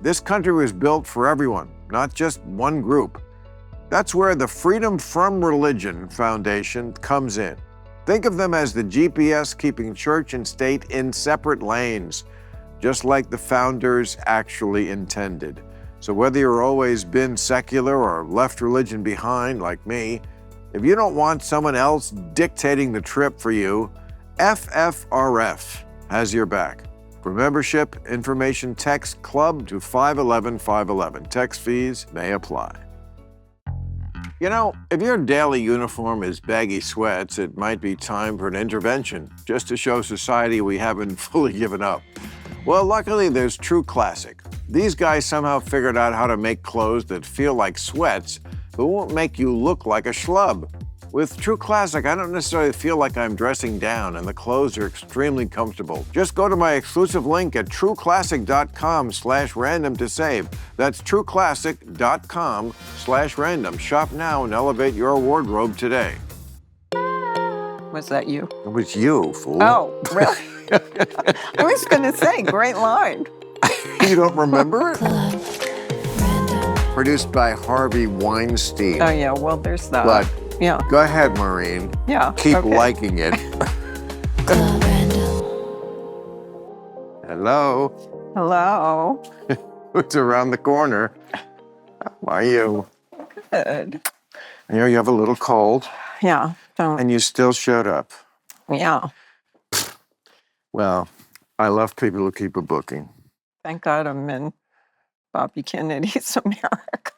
This country was built for everyone, not just one group. That's where the Freedom from Religion Foundation comes in. Think of them as the GPS keeping church and state in separate lanes, just like the founders actually intended. So whether you've always been secular or left religion behind, like me, if you don't want someone else dictating the trip for you, FFRF has your back. For membership information, text CLUB to 511-511. Text fees may apply. You know, if your daily uniform is baggy sweats, it might be time for an intervention, just to show society we haven't fully given up. Well, luckily there's True Classic. These guys somehow figured out how to make clothes that feel like sweats, but won't make you look like a schlub. With True Classic, I don't necessarily feel like I'm dressing down, and the clothes are extremely comfortable. Just go to my exclusive link at trueclassic.com/random to save. That's trueclassic.com/random. Shop now and elevate your wardrobe today. Was that you? It was you, fool. Oh, really? I was going to say, great line. You don't remember it? Produced by Harvey Weinstein. Oh, yeah, well, there's that. But yeah. Go ahead, Maureen. Yeah. Keep okay. liking it. Hello. Hello. Who's around the corner? How are you? Good. I know you have a little cold. Yeah. And you still showed up. Yeah. Well, I love people who keep a booking. Thank God I'm in Bobby Kennedy's America.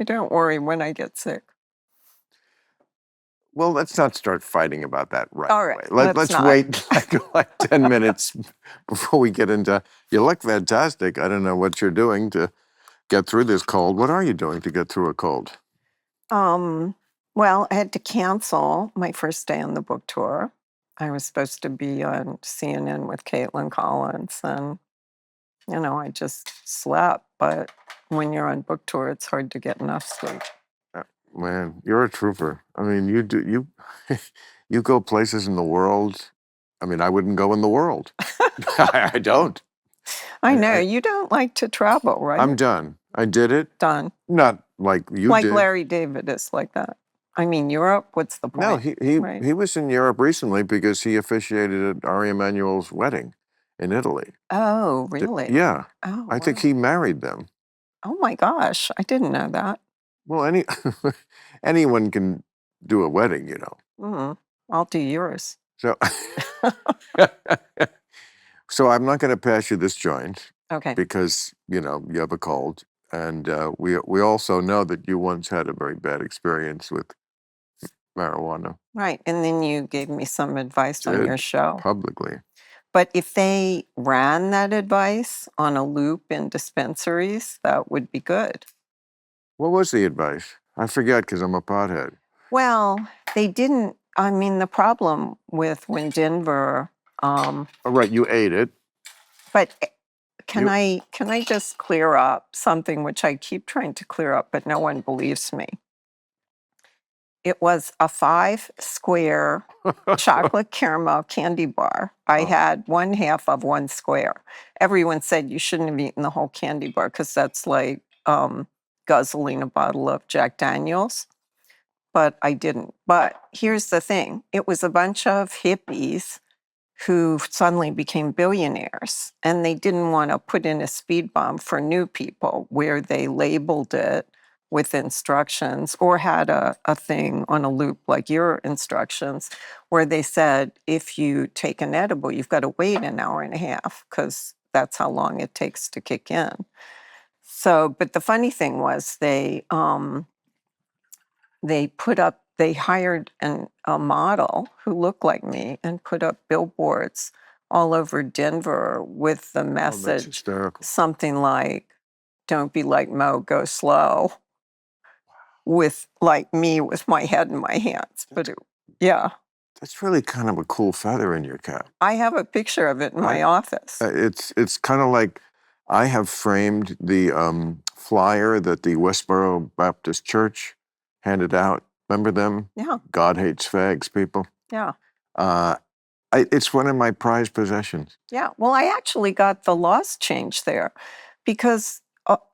I don't worry when I get sick. Well, let's not start fighting about that right All right, away. Let's wait like 10 minutes before we get into, you look fantastic. I don't know what you're doing to get through this cold. What are you doing to get through a cold? Well, I had to cancel my first day on the book tour. I was supposed to be on CNN with Caitlin Collins, and, you know, I just slept. But when you're on book tour, it's hard to get enough sleep. Man, you're a trooper. I mean, you go places in the world. I mean, I wouldn't go in the world. I don't. I know. You don't like to travel, right? I'm done. I did it. Done. Not like you like did. Like Larry David is like that. I mean, Europe, what's the point? No, he was in Europe recently because he officiated at Ari Emanuel's wedding in Italy. Oh, really? Yeah. Oh, I think he married them. Oh, my gosh. I didn't know that. Well, anyone can do a wedding, you know. Mm-hmm. I'll do yours. So, so I'm not going to pass you this joint. Okay. Because, you know, you have a cold. And we also know that you once had a very bad experience with marijuana. Right. And then you gave me some advice on your show. Publicly. But if they ran that advice on a loop in dispensaries, that would be good. What was the advice? I forget because I'm a pothead. Well, they didn't. I mean, the problem with when Denver... oh, right, you ate it. But can I just clear up something which I keep trying to clear up, but no one believes me? It was a 5-square chocolate caramel candy bar. I had one half of one square. Everyone said you shouldn't have eaten the whole candy bar because that's like guzzling a bottle of Jack Daniels. But I didn't. But here's the thing. It was a bunch of hippies who suddenly became billionaires, and they didn't want to put in a speed bump for new people where they labeled it with instructions or had a thing on a loop like your instructions where they said, if you take an edible, you've got to wait an hour and a half because that's how long it takes to kick in. So, but the funny thing was they hired a model who looked like me and put up billboards all over Denver with the message, something like, don't be like Mo, go slow, with like me with my head in my hands. But yeah. That's really kind of a cool feather in your cap. I have a picture of it in my office. It's kind of like I have framed the flyer that the Westboro Baptist Church handed out. Remember them? Yeah. God hates fags, people. Yeah. It's one of my prized possessions. Yeah. Well, I actually got the laws changed there because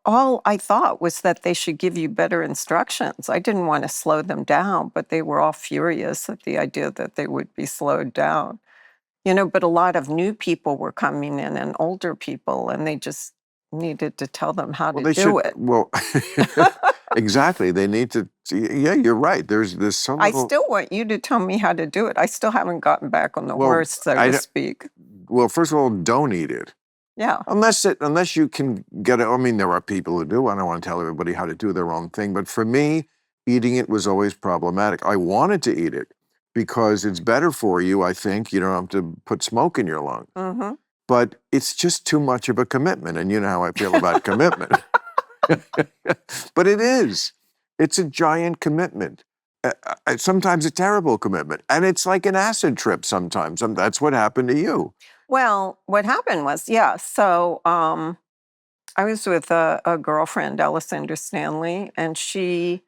all I thought was that they should give you better instructions. I didn't want to slow them down, but they were all furious at the idea that they would be slowed down. But a lot of new people were coming in and older people, and they just needed to tell them how Well, to they should. do it. Well, exactly. They need to. Yeah, you're right. There's some I little. still want you to tell me how to do it. I still haven't gotten back on the Well, horse, so I to don't- speak. Well, first of all, don't eat it. Yeah. Unless you can get it. I mean, there are people who do. I don't want to tell everybody how to do their own thing. But for me, eating it was always problematic. I wanted to eat it because it's better for you, I think. You don't have to put smoke in your lung. Mm-hmm. But it's just too much of a commitment. And you know how I feel about commitment. But it is. It's a giant commitment. Sometimes a terrible commitment. And it's like an acid trip sometimes. That's what happened to you. Well, what happened was, so I was with a girlfriend, Alessandra Stanley, and she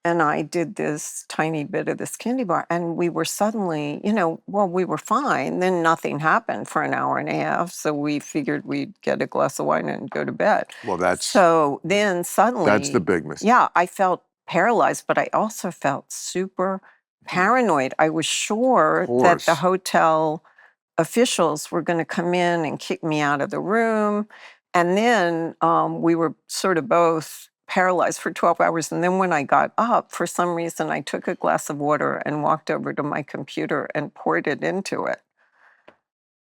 and I did this tiny bit of this candy bar, and we were suddenly, we were fine. Then nothing happened for an hour and a half, so we figured we'd get a glass of wine and go to bed. Well, So then suddenly, that's the big mistake. yeah, I felt paralyzed, but I also felt super paranoid. I was sure that the Course. hotel officials were going to come in and kick me out of the room. And then we were sort of both paralyzed for 12 hours. And then when I got up, for some reason, I took a glass of water and walked over to my computer and poured it into it.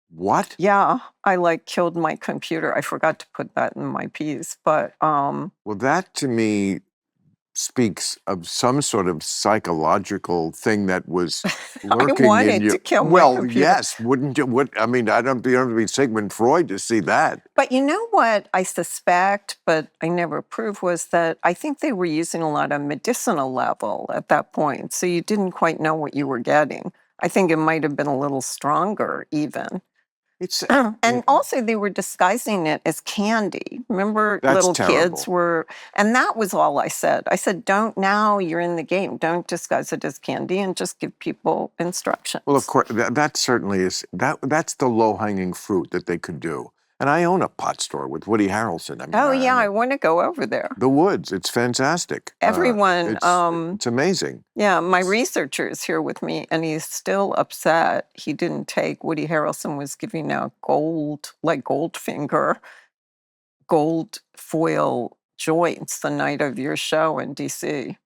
What? Yeah, I killed my computer. I forgot to put that in my piece, but Well, that to me speaks of some sort of psychological thing that was lurking I wanted in you. to kill my Well, computer. yes, wouldn't you? I mean, you don't have to be Sigmund Freud to see that. But you know what I suspect, but I never proved, was that I think they were using a lot of medicinal level at that point. So you didn't quite know what you were getting. I think it might have been a little stronger even. It's And also they were disguising it as candy. Remember, That's little terrible. kids were, and that was all I said. I said, now you're in the game. Don't disguise it as candy and just give people instructions. Well, of course, that certainly is, that's the low-hanging fruit that they could do. And I own a pot store with Woody Harrelson. I mean, Oh, yeah, I want to go over there. The Woods, it's fantastic. Everyone, it's amazing. Yeah, my researcher is here with me, and he's still upset he didn't take. Woody Harrelson was giving out Goldfinger, gold foil joints the night of your show in D.C.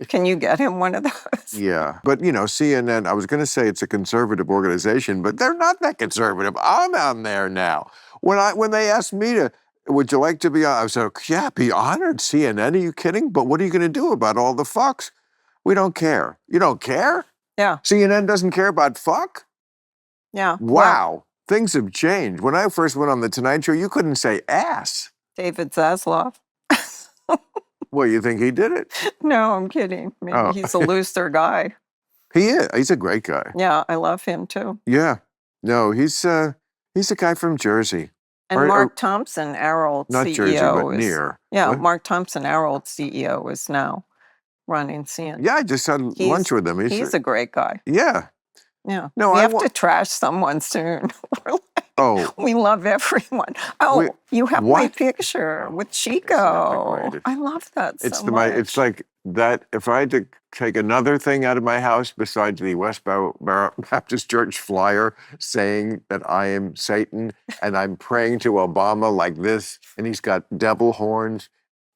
Can you get him one of those? Yeah, but CNN, I was going to say it's a conservative organization, but they're not that conservative. I'm on there now. When they asked me would you like to be on, I said, yeah, be honored, CNN, are you kidding? But what are you going to do about all the fucks? We don't care. You don't care? Yeah. CNN doesn't care about fuck? Yeah. Wow. Things have changed. When I first went on The Tonight Show, you couldn't say ass. David Zaslav. Well, you think he did it? No, I'm kidding. Maybe he's a looser guy. He is. He's a great guy. Yeah, I love him too. Yeah. No, he's a guy from Jersey. And Mark Thompson, our old not CEO. Jersey, but near. Yeah, What? Mark Thompson, our old CEO, is now running CNN. Yeah, I just had lunch with him. He's a great guy. Yeah. Yeah. No, we have to trash someone soon. We love everyone. You have my picture with Chico. I love that so much. It's like that. If I had to take another thing out of my house besides the West Baptist Church flyer saying that I am Satan and I'm praying to Obama like this, and he's got devil horns,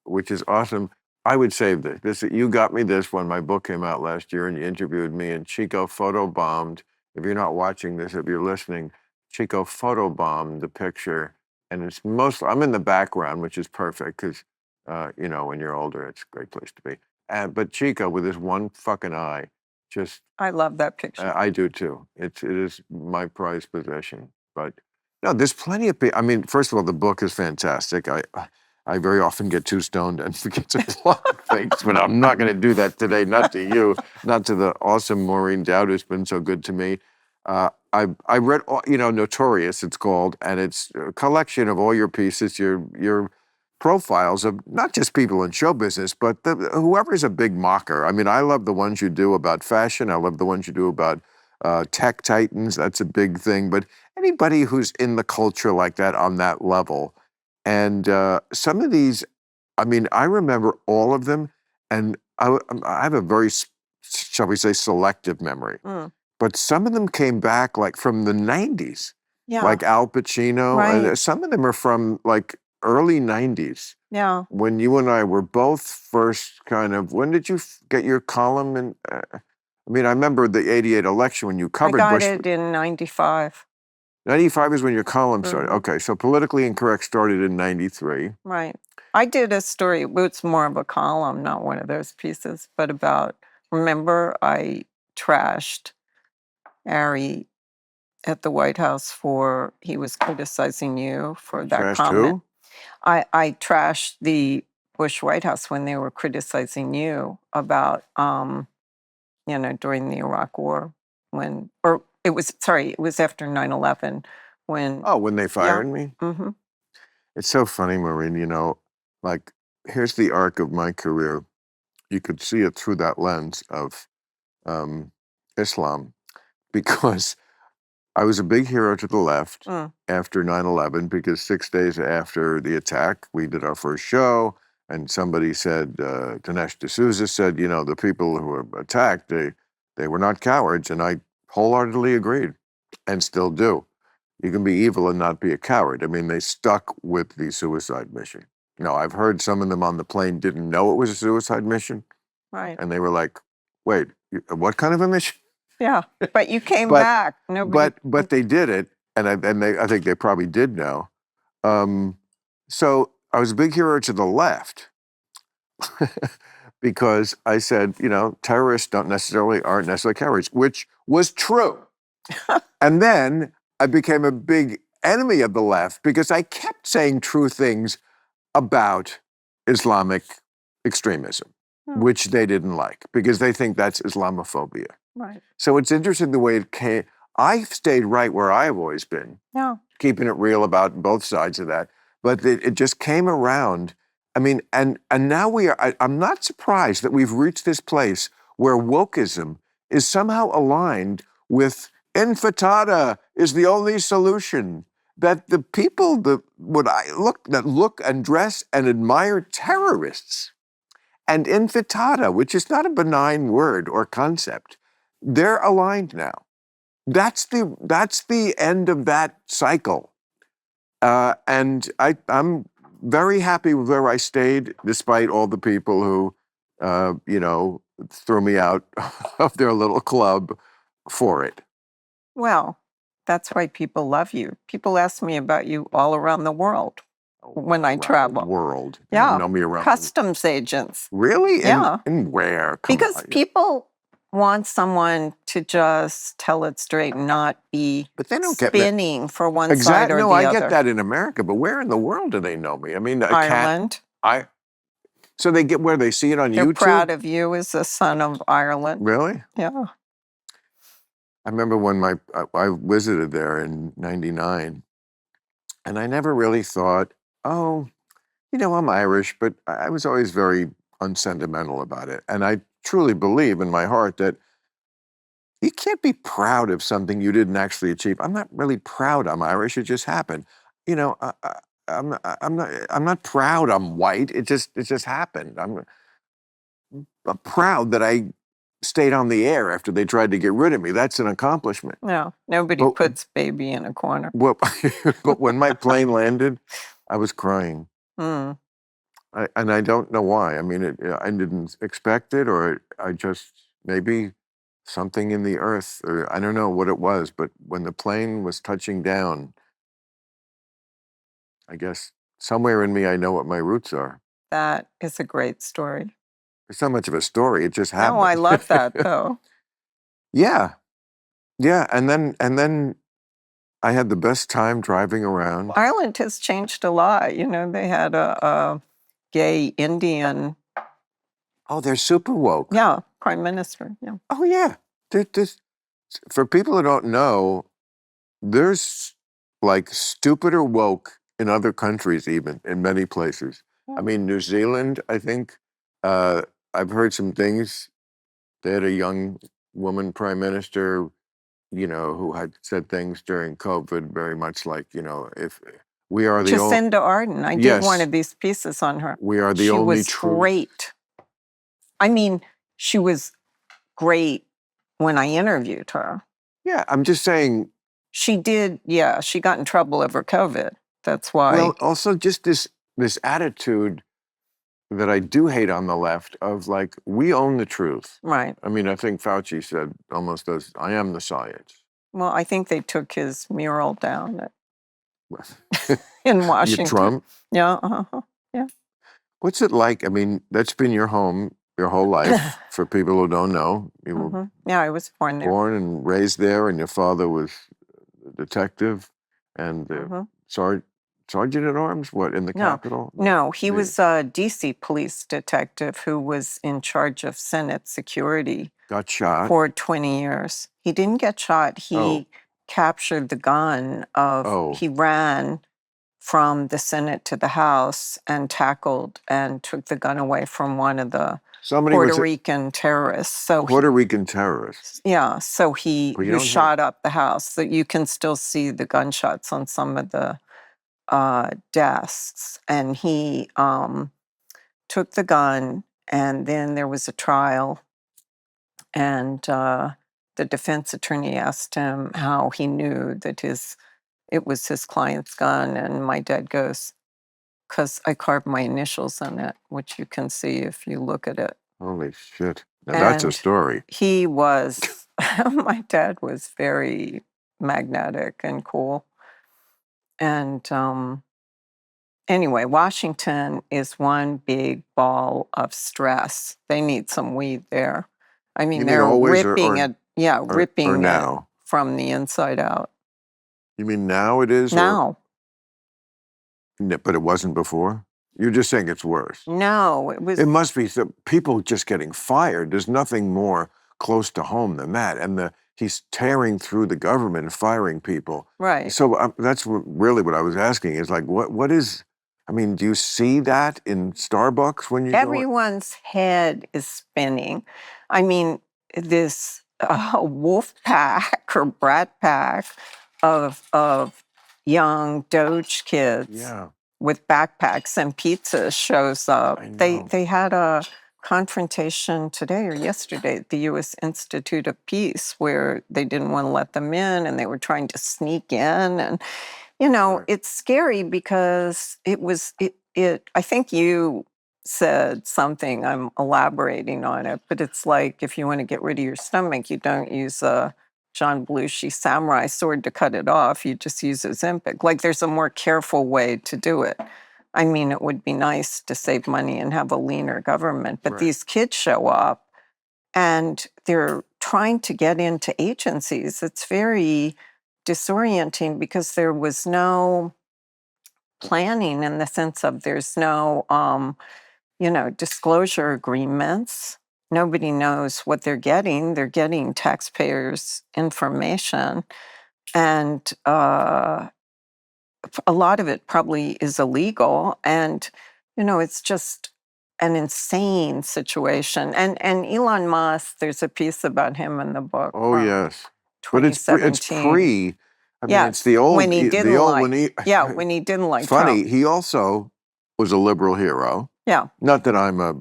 which is awesome, I would save this. You got me this when my book came out last year, and you interviewed me, and Chico photobombed. If you're not watching this, if you're listening, Chico photobombed the picture, and it's I'm in the background, which is perfect because, when you're older, it's a great place to be. But Chico, with his one fucking eye, just... I love that picture. I do too. It is my prized possession. But no, there's plenty of people. I mean, first of all, the book is fantastic. I very often get too stoned and forget a lot of things, but I'm not going to do that today. Not to you, not to the awesome Maureen Dowd who's been so good to me. I read, Notorious, it's called, and it's a collection of all your pieces, your profiles of not just people in show business, but whoever's a big mocker. I mean, I love the ones you do about fashion. I love the ones you do about tech titans. That's a big thing. But anybody who's in the culture like that on that level, And some of these, I mean, I remember all of them, and I have a very, shall we say, selective memory. But some of them came back like from the 90s, Yeah. like Al Pacino, and Right. some of them are from like early 90s. Yeah. When you and I were both first kind of, when did you get your column? And I mean, I remember the 88 election when you I covered got Bush. it in 95. 95 is when your column started. Mhm. Okay, so Politically Incorrect started in 93. Right. I did a story, it's more of a column, not one of those pieces, but about, remember I trashed Harry at the White House for, he was criticizing you for that Trashed comment. who? I trashed the Bush White House when they were criticizing you about, during the Iraq War, or it was after 9/11 when. Oh, when they Yeah. fired me? Mm-hmm. It's so funny, Maureen, like, here's the arc of my career. You could see it through that lens of Islam, because I was a big hero to the left after 9/11, because 6 days after the attack, we did our first show, and somebody said, Dinesh D'Souza said, the people who were attacked, they were not cowards, and I wholeheartedly agreed, and still do. You can be evil and not be a coward. I mean, they stuck with the suicide mission. Now, I've heard some of them on the plane didn't know it was a suicide mission, Right. and they were like, wait, what kind of a mission? Yeah. But you came But- back. Nobody. But they did it, and I think they probably did know. So I was a big hero to the left because I said, terrorists aren't necessarily cowards, which was true. And then I became a big enemy of the left because I kept saying true things about Islamic extremism, which they didn't like because they think that's Islamophobia. Right. So it's interesting the way it came. I stayed right where I've always been, keeping it real about both sides of that. But it just came around. I mean, and now I'm not surprised that we've reached this place where wokeism is somehow aligned with infatada is the only solution. That the people that look and dress and admire terrorists and infatada, which is not a benign word or concept, they're aligned now. That's the end of that cycle. And I'm very happy with where I stayed, despite all the people who, threw me out of their little club for it. Well, that's why people love you. People ask me about you all around the world when I travel. World. They Yeah. don't know me around. Customs agents. Really? Yeah. And where? Come Because on. people want someone to just tell it straight and not be But they don't get me. spinning for one side or No, the I other. get that in America, but where in the world do they know me? I mean, Ireland. So they get where they see it on They're YouTube? proud of you as the son of Ireland. Really? Yeah. I remember when I visited there in 99, and I never really thought, oh, I'm Irish, but I was always very unsentimental about it. And I truly believe in my heart that you can't be proud of something you didn't actually achieve. I'm not really proud I'm Irish. It just happened. I'm not proud I'm white. It just happened. I'm proud that I stayed on the air after they tried to get rid of me. That's an accomplishment. No, nobody puts baby in a corner. Well, but when my plane landed, I was crying. Mm. And I don't know why. I mean, I didn't expect it, or I just, maybe something in the earth, or I don't know what it was, but when the plane was touching down, I guess somewhere in me, I know what my roots are. That is a great story. It's not much of a story. It just happened. No, I love that though. Yeah. And then I had the best time driving around. Ireland has changed a lot. They had a gay Indian. Oh, they're super woke. Yeah, prime minister. Yeah. Oh, yeah. For people who don't know, there's like stupider woke in other countries, even in many places. I mean, New Zealand, I think, I've heard some things. They had a young woman prime minister, who had said things during COVID, very much like, if We are the only. Jacinda Ardern. I did one of these pieces on her. We are the only true. She was great. I mean, she was great when I interviewed her. Yeah, I'm just saying. She did, yeah, she got in trouble over COVID. That's why. Well, also just this attitude that I do hate on the left of like, we own the truth. Right. I mean, I think Fauci said almost as, I am the science. Well, I think they took his mural down in Washington. Trump? Yeah, yeah. What's it like? I mean, that's been your home your whole life. For people who don't know, you were yeah, I was born there. Born and raised there, and your father was a detective and sergeant at arms. What, in the Capitol? No, he was a D.C. police detective who was in charge of Senate security. Got shot for 20 years. He didn't get shot. He captured the gun of. He ran from the Senate to the House and tackled and took the gun away from one of the Puerto Rican terrorists. So Puerto Rican terrorists. Yeah. So he shot up the house. So you can still see the gunshots on some of the desks. And he took the gun, and then there was a trial. And the defense attorney asked him how he knew that it was his client's gun. And my dad goes, because I carved my initials on it, which you can see if you look at it. Holy shit. Now that's a story. He was, my dad was very magnetic and cool. And anyway, Washington is one big ball of stress. They need some weed there. I mean, they're ripping it. Yeah, ripping it from the inside out. You mean now it is? Now. But it wasn't before? You're just saying it's worse. No, it was. It must be people just getting fired. There's nothing more close to home than that. And he's tearing through the government and firing people. Right. So that's really what I was asking is like, what is, I mean, do you see that in Starbucks when you Everyone's head is spinning. I mean, this wolf pack or brat pack of young Doge kids with backpacks and pizzas shows up. They had a confrontation today or yesterday at the U.S. Institute of Peace where they didn't want to let them in and they were trying to sneak in. And, it's scary because I think you said something, I'm elaborating on it, but it's like if you want to get rid of your stomach, you don't use a John Belushi samurai sword to cut it off. You just use Ozempic. Like there's a more careful way to do it. I mean, it would be nice to save money and have a leaner government, but these kids show up and they're trying to get into agencies. It's very disorienting because there was no planning in the sense of there's no, disclosure agreements. Nobody knows what they're getting. They're getting taxpayers' information. And a lot of it probably is illegal. And, it's just an insane situation. And Elon Musk, there's a piece about him in the book. Oh, yes. But it's pre. I mean, it's the old. When he didn't when he didn't like funny, Trump. He also was a liberal hero. Yeah. Not that I'm a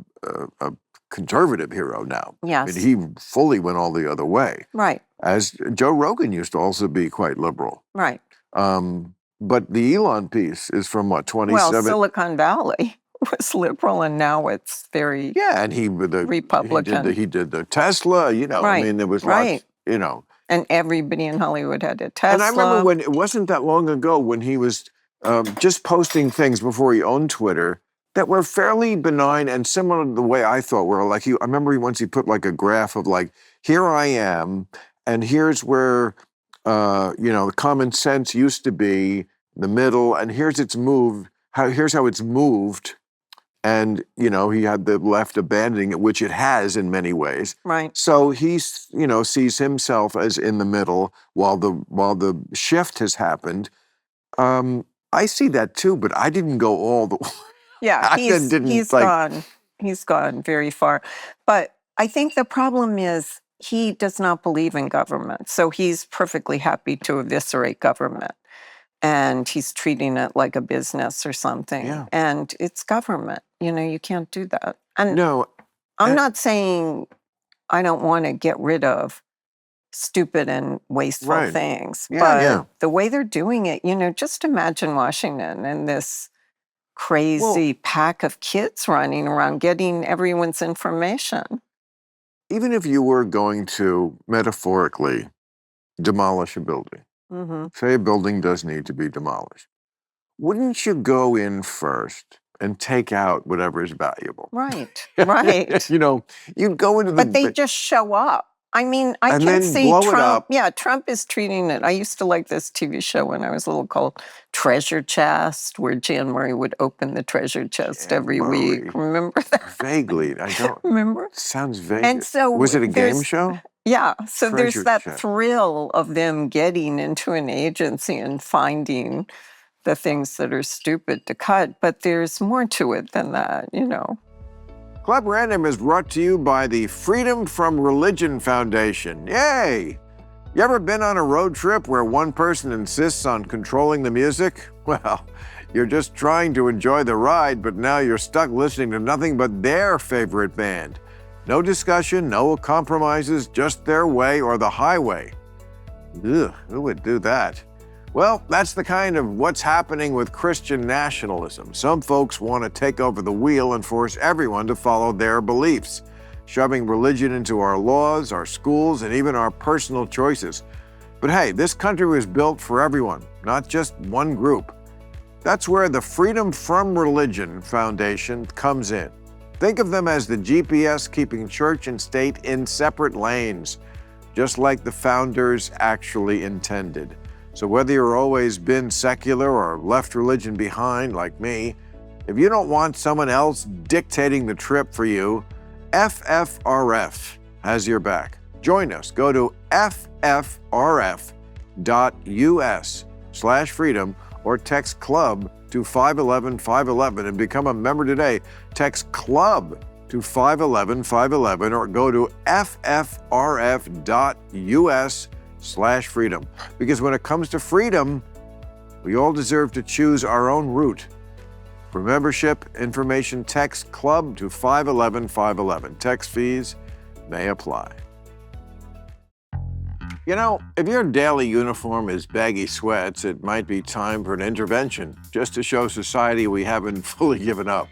conservative hero now. Yes. I mean, he fully went all the other way. Right. As Joe Rogan used to also be quite liberal. Right. But the Elon piece is from what, 27? Well, Silicon Valley was liberal and now it's very and Republican. He did the Tesla, I mean, there was lots, And everybody in Hollywood had a Tesla. And I remember when, it wasn't that long ago when he was just posting things before he owned Twitter that were fairly benign and similar to the way I thought were. Like I remember once he put like a graph of like, here I am, and here's where, the common sense used to be, the middle, and here's here's how it's moved. And, he had the left abandoning it, which it has in many ways. Right. So he, sees himself as in the middle while the shift has happened. I see that too, but I didn't go all the way. Yeah, he's gone very far. But I think the problem is he does not believe in government. So he's perfectly happy to eviscerate government. and he's treating it like a business or something. Yeah. And it's government. You can't do that. And No. I'm not saying I don't want to get rid of stupid and wasteful Right. things, Yeah, but yeah. the way they're doing it, just imagine Washington and this crazy Well, pack of kids running around getting everyone's information. even if you were going to metaphorically demolish a building, Mm-hmm. say a building does need to be demolished, wouldn't you go in first and take out whatever is valuable? Right, right. You'd go into But they just show up. I mean, I and can then see blow it Trump. up. Yeah, Trump is treating it. I used to like this TV show when I was little called Treasure Chest, where Jan Murray would open the treasure chest Jan every Murray. week. Remember that? Vaguely, I don't. Remember? Sounds vague. And so was it a game there's show? Yeah, so there's Treasure that chest. thrill of them getting into an agency and finding the things that are stupid to cut, but there's more to it than that. Club Random is brought to you by the Freedom from Religion Foundation. Yay! You ever been on a road trip where one person insists on controlling the music? Well, you're just trying to enjoy the ride, but now you're stuck listening to nothing but their favorite band. No discussion, no compromises, just their way or the highway. Ugh, who would do that? Well, that's the kind of what's happening with Christian nationalism. Some folks want to take over the wheel and force everyone to follow their beliefs, shoving religion into our laws, our schools, and even our personal choices. But hey, this country was built for everyone, not just one group. That's where the Freedom from Religion Foundation comes in. Think of them as the GPS keeping church and state in separate lanes, just like the founders actually intended. So whether you've always been secular or left religion behind like me, if you don't want someone else dictating the trip for you, FFRF has your back. Join us. Go to ffrf.us/freedom or text club to 511-511 and become a member today. Text club to 511-511 or go to ffrf.us/freedom. Because when it comes to freedom, we all deserve to choose our own route. For membership information, text club to 511-511. Text fees may apply. If your daily uniform is baggy sweats, it might be time for an intervention, just to show society we haven't fully given up.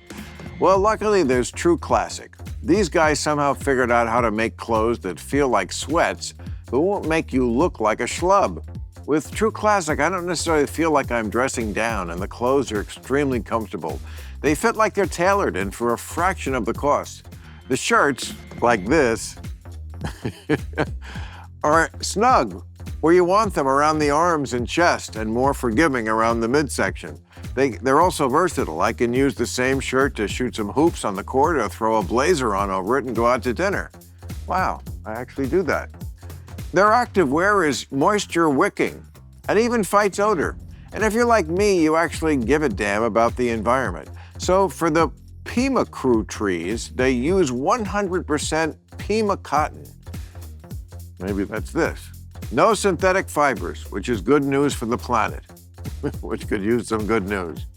Well, luckily, there's True Classic. These guys somehow figured out how to make clothes that feel like sweats, but won't make you look like a schlub. With True Classic, I don't necessarily feel like I'm dressing down, and the clothes are extremely comfortable. They fit like they're tailored and for a fraction of the cost. The shirts, like this, are snug, where you want them around the arms and chest, and more forgiving around the midsection. They're also versatile. I can use the same shirt to shoot some hoops on the court or throw a blazer on over it and go out to dinner. Wow, I actually do that. Their active wear is moisture wicking and even fights odor. And if you're like me, you actually give a damn about the environment. So for the Pima Crew trees, they use 100% Pima cotton. Maybe that's this. No synthetic fibers, which is good news for the planet, which could use some good news.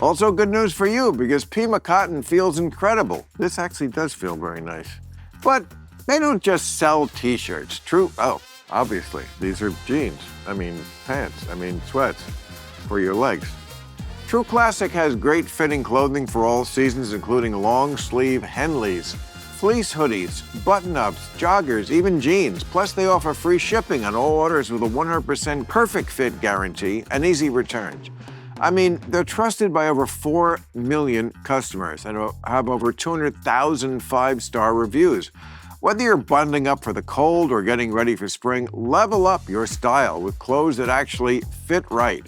Also good news for you, because Pima cotton feels incredible. This actually does feel very nice. But they don't just sell t-shirts. Obviously, these are jeans. Pants. Sweats for your legs. True Classic has great fitting clothing for all seasons, including long sleeve Henleys, fleece hoodies, button-ups, joggers, even jeans. Plus, they offer free shipping on all orders with a 100% perfect fit guarantee and easy returns. They're trusted by over 4 million customers and have over 200,000 five-star reviews. Whether you're bundling up for the cold or getting ready for spring, level up your style with clothes that actually fit right.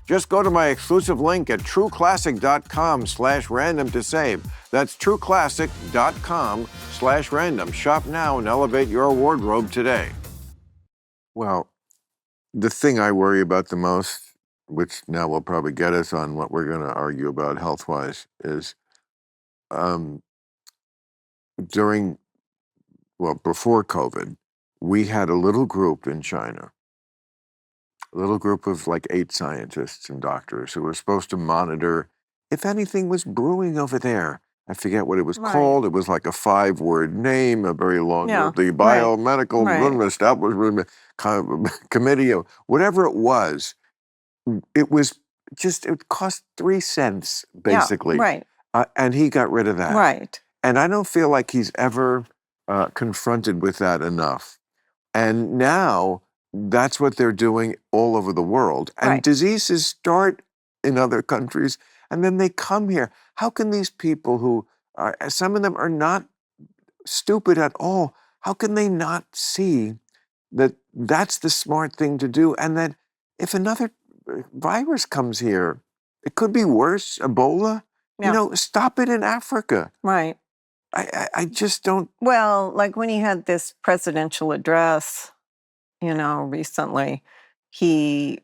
Just go to my exclusive link at trueclassic.com/random to save. That's trueclassic.com/random. Shop now and elevate your wardrobe today. Well, the thing I worry about the most, which now will probably get us on what we're going to argue about health-wise, is before COVID, we had a little group in China a little group of like 8 scientists and doctors who were supposed to monitor if anything was brewing over there. I forget what it was Right. called. It was like a 5-word name, a very long, Yeah. the Right. Biomedical Right. Establishment Committee, or whatever it was. It was just, it cost 3 cents, Yeah. basically. Right. And he got rid of that. Right. And I don't feel like he's ever confronted with that enough. And now that's what they're doing all over the world. And Right. diseases start in other countries and then they come here. How can these people who are, some of them are not stupid at all, how can they not see that that's the smart thing to do? And that if another virus comes here, it could be worse, Ebola, Yeah. stop it in Africa. Right. I just don't. Well, like when he had this presidential address, recently, he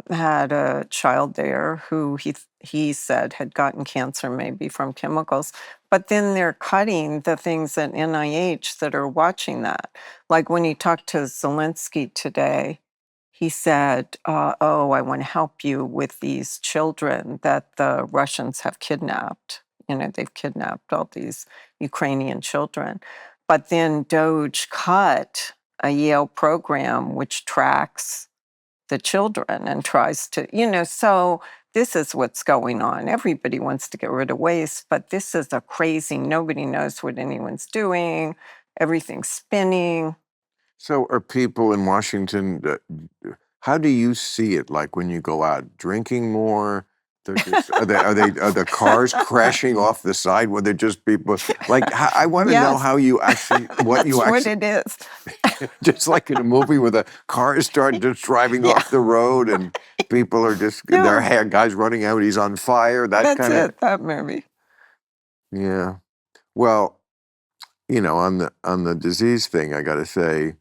had a child there who he said had gotten cancer maybe from chemicals, but then they're cutting the things at NIH that are watching that. Like when he talked to Zelensky today, he said, "Oh, I want to help you with these children that the Russians have kidnapped. They've kidnapped all these Ukrainian children." But then Doge cut a Yale program which tracks the children and tries to, so this is what's going on. Everybody wants to get rid of waste, but this is a crazy, nobody knows what anyone's doing. Everything's spinning. So are people in Washington, how do you see it? Like when you go out, drinking more? They're just, are the cars crashing off the side where they're just people? Like, I want to know Yes. how you actually, what you That's actually, what it is. just like in a movie where the cars start just driving Yeah. off the road and people are just, Yeah. their hair, guy's running out, he's on fire, that That's kind of. it, that movie. Yeah. Well, on the disease thing, I got to say,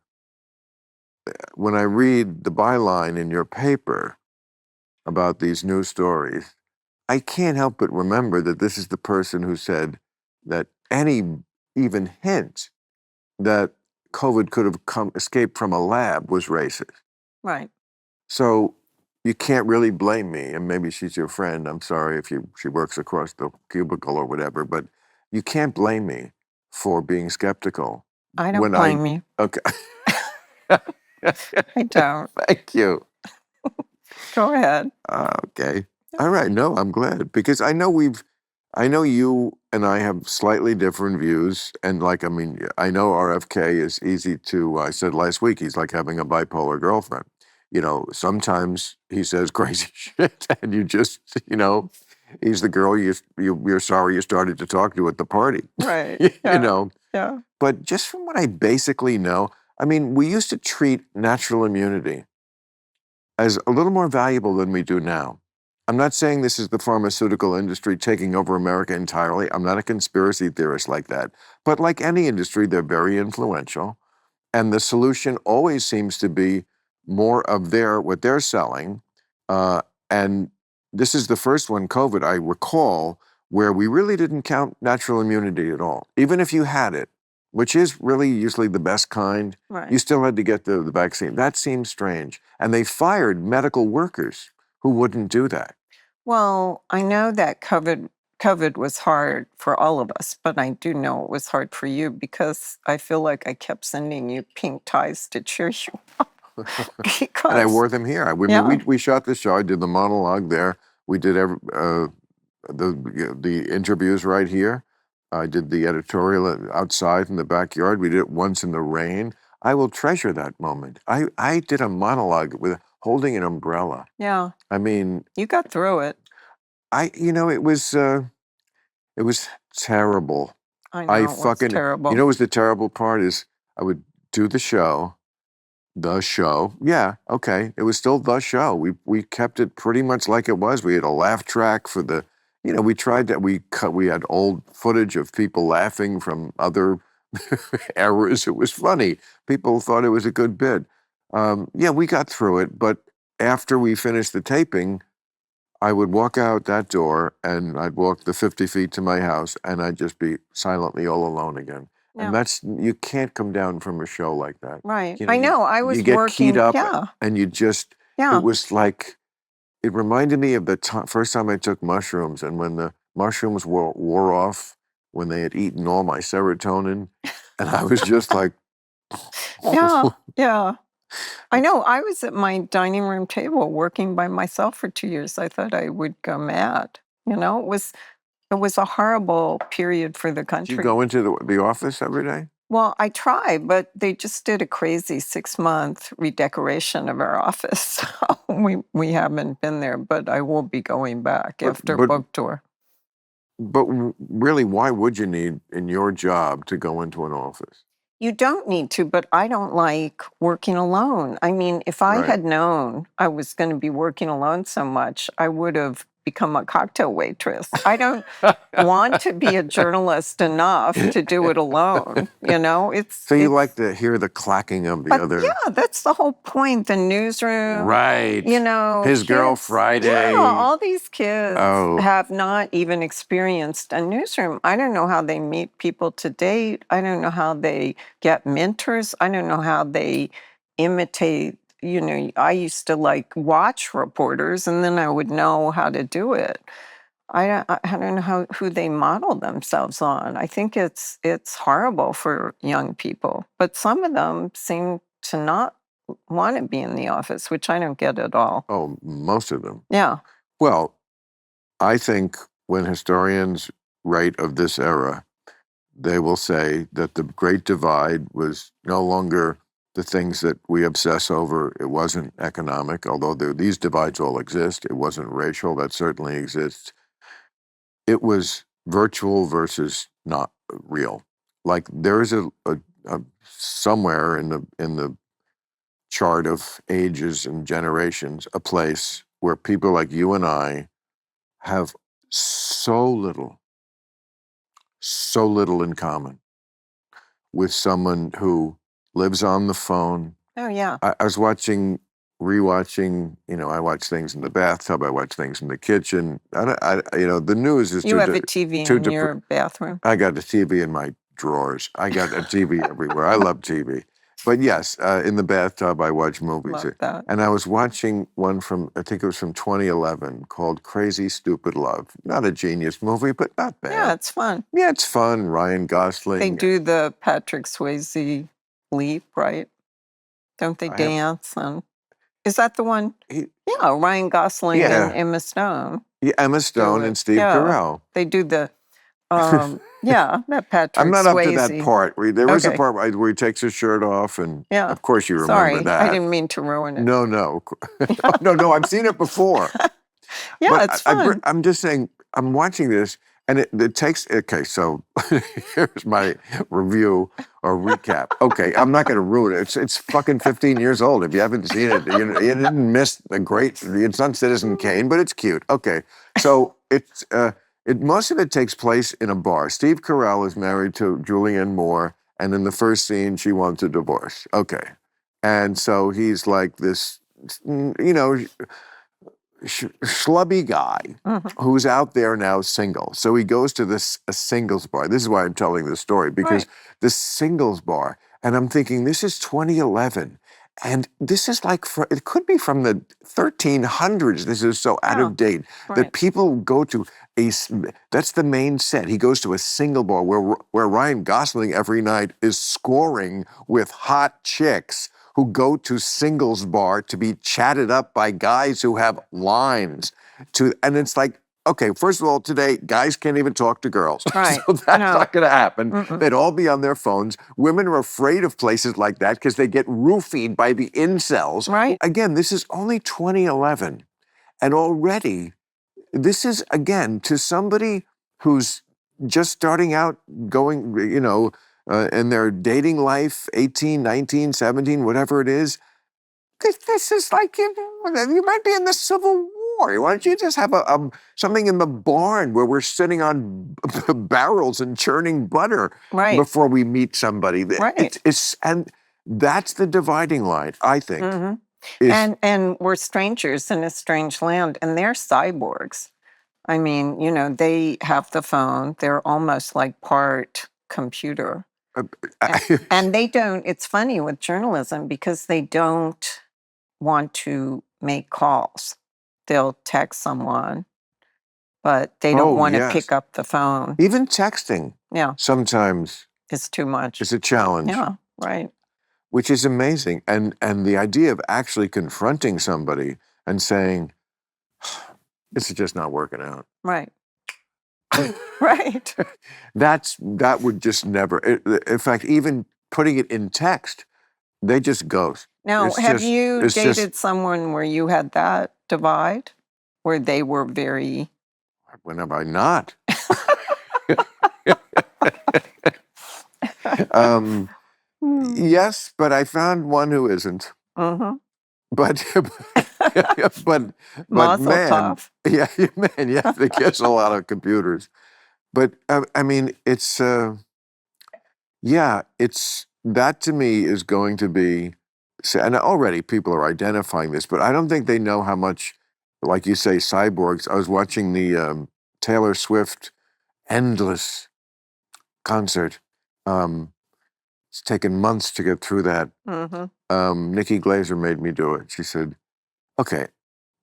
when I read the byline in your paper about these news stories, I can't help but remember that this is the person who said that any even hint that COVID could have escaped from a lab was racist. Right. So you can't really blame me, and maybe she's your friend. I'm sorry if she works across the cubicle or whatever, but you can't blame me for being skeptical. I don't blame you. Okay. I don't. Thank you. Go ahead. Okay. All right. No, I'm glad because I know you and I have slightly different views. And I know RFK is easy to, I said last week, he's like having a bipolar girlfriend. Sometimes he says crazy shit and you just, he's the girl you're sorry you started to talk to at the party. Right. You Yeah. know, Yeah. but just from what I basically know, we used to treat natural immunity as a little more valuable than we do now. I'm not saying this is the pharmaceutical industry taking over America entirely. I'm not a conspiracy theorist like that. But like any industry, they're very influential. And the solution always seems to be more of what they're selling. And this is the first one, COVID, I recall, where we really didn't count natural immunity at all. Even if you had it, which is really usually the best kind, Right. you still had to get the vaccine. That seems strange. And they fired medical workers who wouldn't do that. Well, I know that COVID was hard for all of us, but I do know it was hard for you because I feel like I kept sending you pink ties to cheer you up. And I wore them here. We shot the show. I did the monologue there. We did the interviews right here. I did the editorial outside in the backyard. We did it once in the rain. I will treasure that moment. I did a monologue with holding an umbrella. Yeah. You got through it. It was terrible. I know it was terrible. What was the terrible part is I would do the show. Yeah, okay. It was still the show. We kept it pretty much like it was. We had a laugh track for we tried that. We had old footage of people laughing from other eras. It was funny. People thought it was a good bit. Yeah, we got through it. But after we finished the taping, I would walk out that door and I'd walk the 50 feet to my house and I'd just be silently all alone again. Yeah. And you can't come down from a show like that. Right. I know. I was you get working. keyed up Yeah. and you just, Yeah. It was like, it reminded me of the first time I took mushrooms, and when the mushrooms wore off, when they had eaten all my serotonin, and I was just like, Yeah. Yeah. I know. I was at my dining room table working by myself for 2 years. I thought I would go mad. It was a horrible period for the do you country. go into the office every day? Well, I try, but they just did a crazy 6-month redecoration of our office. So we haven't been there, but I will be going back after but book tour. But really, why would you need in your job to go into an office? You don't need to, but I don't like working alone. I mean, if I Right. had known I was going to be working alone so much, I would have become a cocktail waitress. I don't want to be a journalist enough to do it alone. So you like to hear the clacking of the But other. yeah, that's the whole point. The newsroom, Right. His Girl kids, Friday. Yeah, all these kids Oh. have not even experienced a newsroom. I don't know how they meet people to date. I don't know how they get mentors. I don't know how they imitate. I used to watch reporters, and then I would know how to do it. I don't know who they model themselves on. I think it's horrible for young people, but some of them seem to not want to be in the office, which I don't get at all. Oh, most of them. Yeah. Well, I think when historians write of this era, they will say that the Great Divide was no longer the things that we obsess over. It wasn't economic, although these divides all exist. It wasn't racial, that certainly exists. It was virtual versus not real. Like there is a somewhere in the chart of ages and generations, a place where people like you and I have so little in common with someone who lives on the phone. Oh, yeah. I was rewatching, I watch things in the bathtub, I watch things in the kitchen. The news is You have a TV in your bathroom? I got a TV in my drawers. I got a TV everywhere. I love TV. But yes, in the bathtub, I watch movies. Love that. And I was watching one I think it was from 2011, called Crazy Stupid Love. Not a genius movie, but not bad. Yeah, it's fun. Yeah, it's fun. Ryan Gosling. They do the Patrick Swayze leap, right? Don't they dance? Is that the one? Yeah, Ryan Gosling and Emma Stone. Yeah, Emma Stone and Steve Carell. They do the, that Patrick Swayze. I'm not up to that part. There is a part where he takes his shirt off, and of course you remember that. I didn't mean to ruin it. No. No, I've seen it before. Yeah, but it's fun. I'm just saying, I'm watching this, and it takes, okay, so here's my review or recap. Okay, I'm not going to ruin it. It's fucking 15 years old. If you haven't seen it, you didn't miss it's not Citizen Kane, but it's cute. Okay, so most of it takes place in a bar. Steve Carell is married to Julianne Moore, and in the first scene, she wants a divorce. Okay, and so he's like this, schlubby guy who's out there now single. So he goes to a singles bar. This is why I'm telling this story, because the singles bar, and I'm thinking, this is 2011. And this is it could be from the 1300s. This is so out of date that people go to that's the main set. He goes to a single bar where Ryan Gosling every night is scoring with hot chicks who go to singles bar to be chatted up by guys who have lines. And it's like, okay, first of all, today, guys can't even talk to girls. Right. So that's not going to happen. They'd all be on their phones. Women are afraid of places like that because they get roofied by the incels. Right. Again, this is only 2011. And already, this is, again, to somebody who's just starting out going, in their dating life, 18, 19, 17, whatever it is, this is like, you might be in the Civil War. Why don't you just have something in the barn where we're sitting on barrels and churning butter before we meet somebody? Right. And that's the dividing line, I think. And we're strangers in a strange land, and they're cyborgs. I mean, they have the phone. They're almost like part computer. And they don't, it's funny with journalism because they don't want to make calls. They'll text someone, but they don't Oh, want to yes. pick up the phone. Even texting Yeah, sometimes it's too much. is a challenge, Yeah, right. which is amazing. And the idea of actually confronting somebody and saying, this is just not working out. Right. Right. That would just never, in fact, even putting it in text, they just ghost. Now, have you it's just- dated someone where you had that divide? Where they were very... When have I not? Yes, but I found one who isn't. Mm-hmm. But Mazel man, tov. yeah, man, you have to kiss a lot of computers. But I mean, it's it's that to me is going to be, and already people are identifying this, but I don't think they know how much, like you say, cyborgs. I was watching the Taylor Swift endless concert. It's taken months to get through that. Mm-hmm. Nikki Glazer made me do it. She said, "Okay,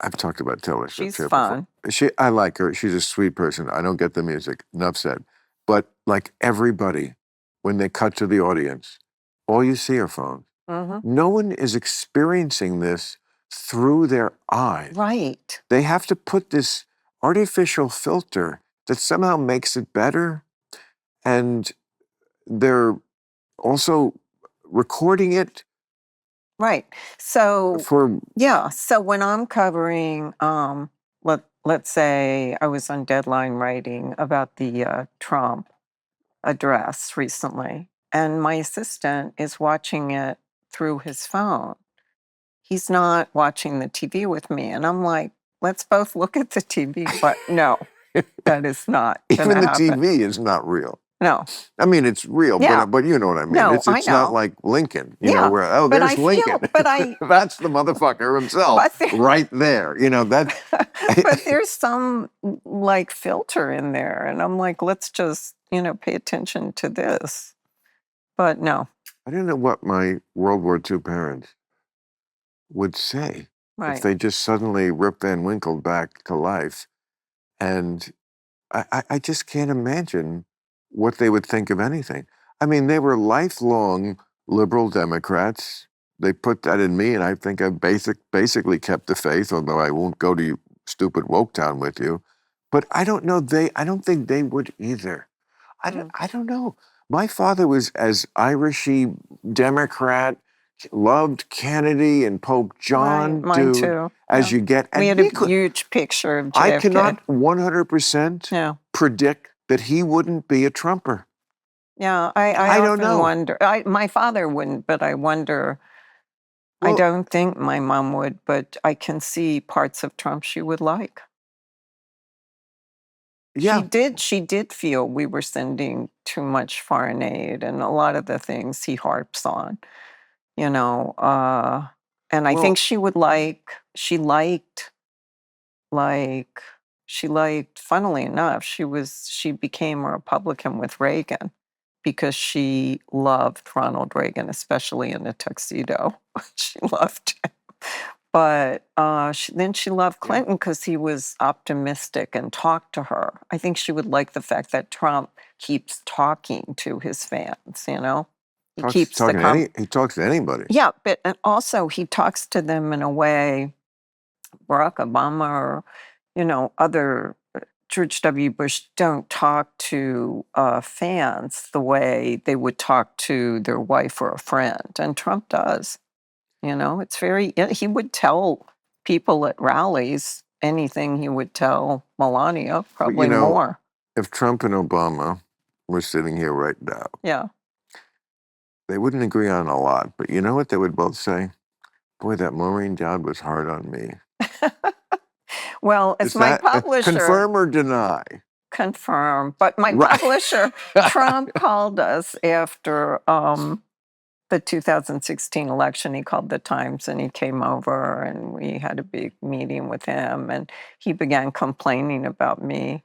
I've talked about Taylor Swift She's here fun. before. I like her. She's a sweet person. I don't get the music. Enough said. But like everybody, when they cut to the audience, all you see are phones. Mm-hmm. No one is experiencing this through their eyes. Right. They have to put this artificial filter that somehow makes it better, and they're also recording it Right. So for yeah. So when I'm covering, let's say I was on Deadline writing about the Trump address recently, and my assistant is watching it through his phone. He's not watching the TV with me, and I'm like, let's both look at the TV. But no, that is not going even to the happen. TV is not real. No. I mean, it's real, Yeah. but you know what I mean. No, it's I not know. like Lincoln, Yeah, where, but there's I feel- Lincoln. but I- That's the motherfucker himself right there. That. But there's some like filter in there, and I'm like, let's just, pay attention to this. But no. I don't know what my World War II parents would say Right. if they just suddenly Rip Van Winkle back to life. And I just can't imagine what they would think of anything. I mean, they were lifelong liberal Democrats. They put that in me, and I think I basically kept the faith, although I won't go to stupid woke town with you. But I don't know, I don't think they would either. I don't know. My father was as Irishy Democrat, loved Kennedy and Pope John, Right, mine dude, too. as Yeah. you get. And We had a huge picture of JFK. I cannot 100% Yeah. predict that he wouldn't be a Trumper. Yeah, I I don't often know. wonder. My father wouldn't, but I wonder. I Well- don't think my mom would, but I can see parts of Trump she would like. Yeah. She did feel we were sending too much foreign aid and a lot of the things he harps on, and I Well- think she liked, funnily enough, she became a Republican with Reagan because she loved Ronald Reagan, especially in a tuxedo. She loved him. But then she loved Clinton because he was optimistic and talked to her. I think she would like the fact that Trump keeps talking to his fans, He keeps he talks to anybody. Yeah, but also he talks to them in a way Barack Obama or, other George W. Bush don't talk to fans the way they would talk to their wife or a friend. And Trump does. It's he would tell people at rallies anything he would tell Melania, probably more. If Trump and Obama were sitting here right now, Yeah. they wouldn't agree on a lot, but you know what they would both say? Boy, that Maureen Dowd was hard on me. Well, it's my publisher. Confirm or deny? Confirm. But my publisher, Trump, called us after the 2016 election. He called the Times and he came over and we had a big meeting with him and he began complaining about me.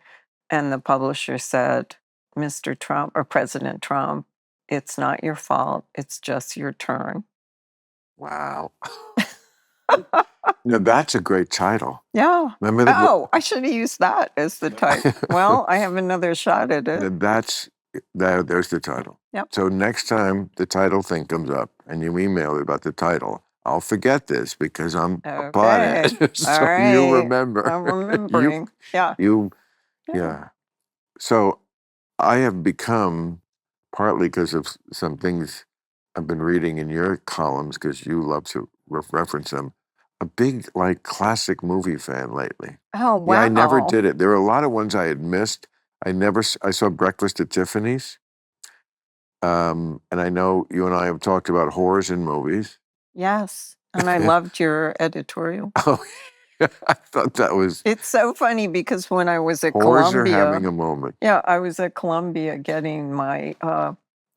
And the publisher said, Mr. Trump or President Trump, it's not your fault. It's just your turn. Wow. Now, that's a great title. Yeah. Remember that? Oh, I should have used that as the title. Well, I have another shot at it. There's the title. Yep. So next time the title thing comes up and you email me about the title, I'll forget this because I'm upon it. So All right. you remember. I'm remembering. Yeah. Yeah. So I have become, partly because of some things I've been reading in your columns, because you love to reference them, a big, like, classic movie fan lately. Oh, wow. Yeah, I never did it. There were a lot of ones I had missed. I saw Breakfast at Tiffany's. And I know you and I have talked about horrors in movies. Yes. And I loved your editorial. Oh, I thought that was... It's so funny because when I was at Horrors Columbia... are having a moment. Yeah, I was at Columbia getting my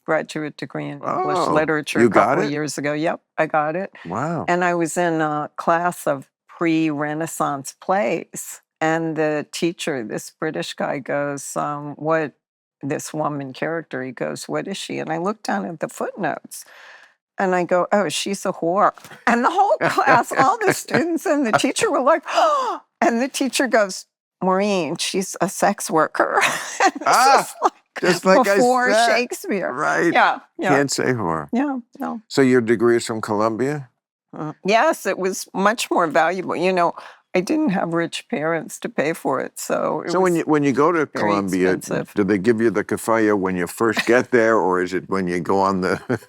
graduate degree in English Oh, literature you a got couple it? years ago. Yep, I got it. Wow. And I was in a class of pre-Renaissance plays. And the teacher, this British guy, goes, this woman character, he goes, what is she? And I looked down at the footnotes. And I go, oh, she's a whore. And the whole class, all the students and the teacher were like, oh. And the teacher goes, Maureen, she's a sex worker. Just like before I said. Shakespeare. Right. Yeah. Can't say whore. Yeah. No. So your degree is from Columbia? Yes, it was much more valuable. You know, I didn't have rich parents to pay for it, so it was when you go to very Columbia, expensive. do they give you the kafaya when you first get there, or is it when you go on the?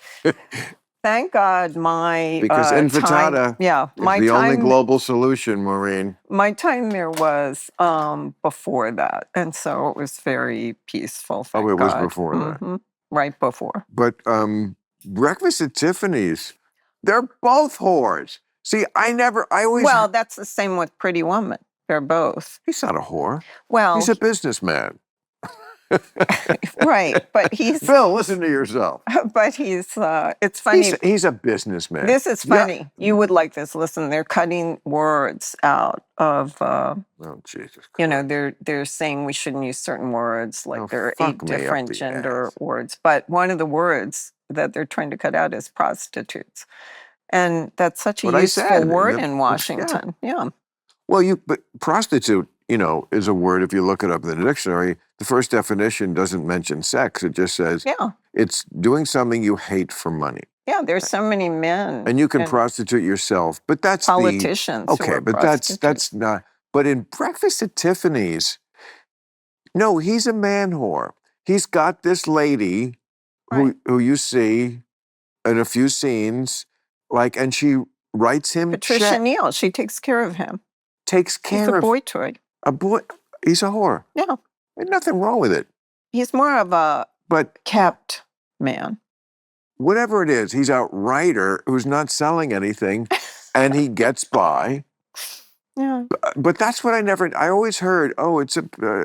Thank God my Because invitada, my the time, only global solution, Maureen. My time there was before that, and so it was very peaceful. Thank it was God. before that. Right before. But Breakfast at Tiffany's, they're both whores. See, I always... Well, that's the same with Pretty Woman. They're both. He's not a whore. Well, he's a businessman. Right, but he's... Phil, listen to yourself. But he's, it's funny. He's a businessman. This is funny. Yeah. You would like this. Listen, they're cutting words out of, oh, Jesus Christ. You know, they're saying we shouldn't use certain words, like there are 8 different gender words. But one of the words that they're trying to cut out is prostitutes. And that's such a useful word in Washington. Yeah. Well, but prostitute, is a word, if you look it up in the dictionary, the first definition doesn't mention sex. It just says it's doing something you hate for money. Yeah, there's so many men. And you can prostitute yourself, but that's politicians. Okay, but that's not. But in Breakfast at Tiffany's, no, he's a man whore. He's got this lady who you see in a few scenes, and she writes him Patricia Neal. She takes care of him. He's a boy toy. A boy. He's a whore. Yeah. There's nothing wrong with it. He's more of a kept man. Whatever it is, he's a writer who's not selling anything, and he gets by. Yeah. But that's what I always heard, it's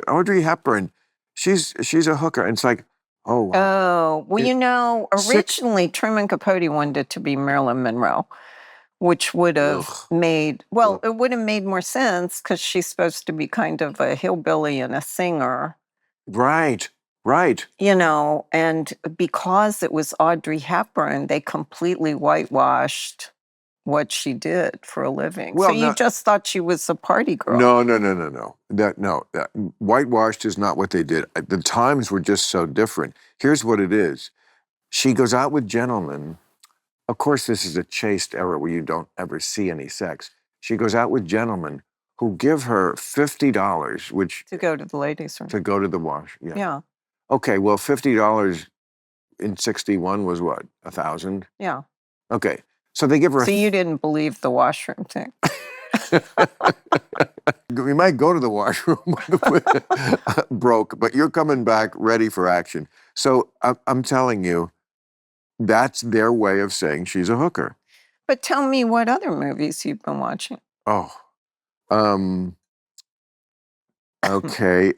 Audrey Hepburn. She's a hooker. And it's like, oh, wow. Oh, well, originally Truman Capote wanted it to be Marilyn Monroe, which would have made more sense because she's supposed to be kind of a hillbilly and a singer. Right. And because it was Audrey Hepburn, they completely whitewashed what she did for a living. Well, so you just thought she was a party girl. No. That whitewashed is not what they did. The times were just so different. Here's what it is. She goes out with gentlemen. Of course, this is a chaste era where you don't ever see any sex. She goes out with gentlemen who give her $50, which... To go to the ladies' room. To go to the wash, yeah. Yeah. Okay, well, $50 in 61 was what, 1,000? Yeah. Okay, so they give her... So you didn't believe the washroom thing. We might go to the washroom broke, but you're coming back ready for action. So I'm telling you, that's their way of saying she's a hooker. But tell me what other movies you've been watching. Oh, okay.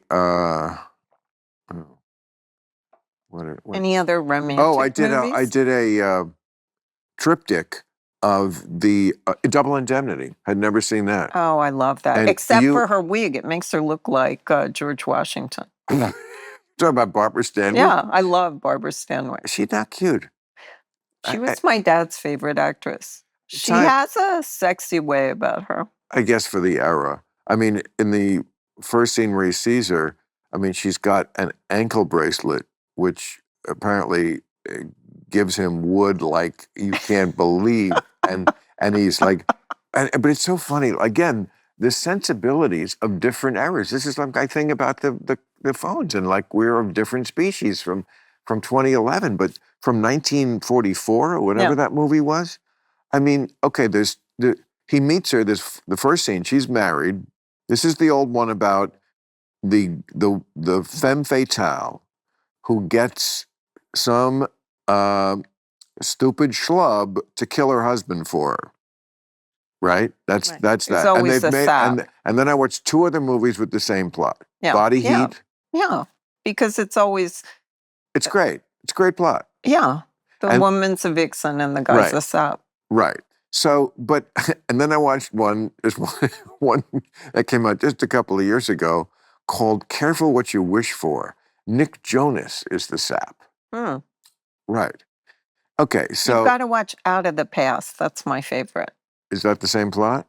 What? Any other romantic movies? I did a triptych of the Double Indemnity. I'd never seen that. Oh, I love that. And except for her wig. It makes her look like George Washington. Talking about Barbara Stanwyck? Yeah, I love Barbara Stanwyck. She's not cute. She was my dad's favorite actress. She has a sexy way about her. I guess for the era. I mean, in the first scene where he sees her, I mean, she's got an ankle bracelet, which apparently gives him wood like you can't believe. And he's like, but it's so funny. Again, the sensibilities of different eras. This is like I think about the phones, and like we're of different species from 2011, but from 1944 or whatever that movie was. I mean, okay, he meets her. The first scene. She's married. This is the old one about the femme fatale who gets some stupid schlub to kill her husband for her. Right? That's that. It's always and the sap. And then I watched 2 other movies with the same plot. Yeah. Body Heat. Yeah, because it's always. It's great. It's a great plot. Yeah, the woman's a vixen and the guy's a sap. Right. So, but, and then I watched there's one that came out just a couple of years ago called Careful What You Wish For. Nick Jonas is the sap. Right. Okay, so. You've got to watch Out of the Past. That's my favorite. Is that the same plot?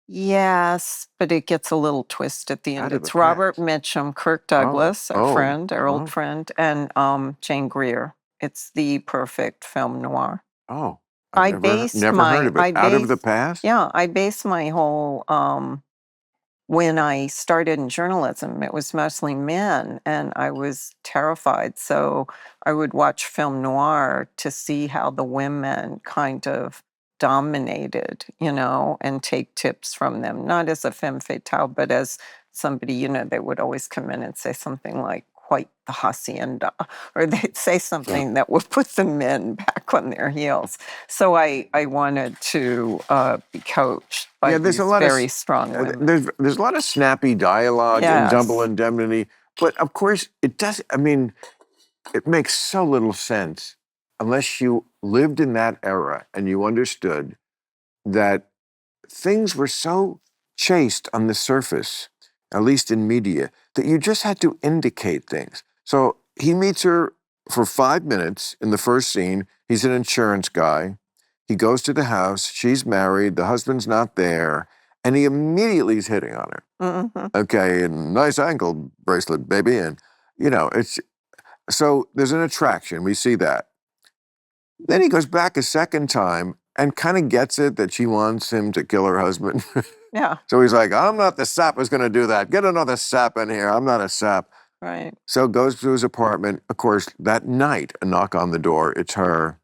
Yes, but it gets a little twist at the end. It's Robert Mitchum, Kirk Douglas, our old friend, and Jane Greer. It's the perfect film noir. Oh. Never heard of it. Out of the Past? Yeah, I base my whole, when I started in journalism, it was mostly men, and I was terrified. So I would watch film noir to see how the women kind of dominated, and take tips from them, not as a femme fatale, but as somebody, they would always come in and say something like, quite the hacienda, or they'd say something that would put the men back on their heels. So I wanted to be coached by these very strong women. There's a lot of snappy dialogue in Double Indemnity, but of course it does. I mean, it makes so little sense unless you lived in that era and you understood that things were so chaste on the surface, at least in media, that you just had to indicate things. So he meets her for 5 minutes in the first scene. He's an insurance guy. He goes to the house. She's married. The husband's not there. And he immediately is hitting on her. Okay, and nice ankle bracelet, baby. And, it's... So there's an attraction. We see that. Then he goes back a second time and kind of gets it that she wants him to kill her husband. Yeah. So he's like, I'm not the sap who's going to do that. Get another sap in here. I'm not a sap. Right. So goes to his apartment. Of course, that night, a knock on the door. It's her.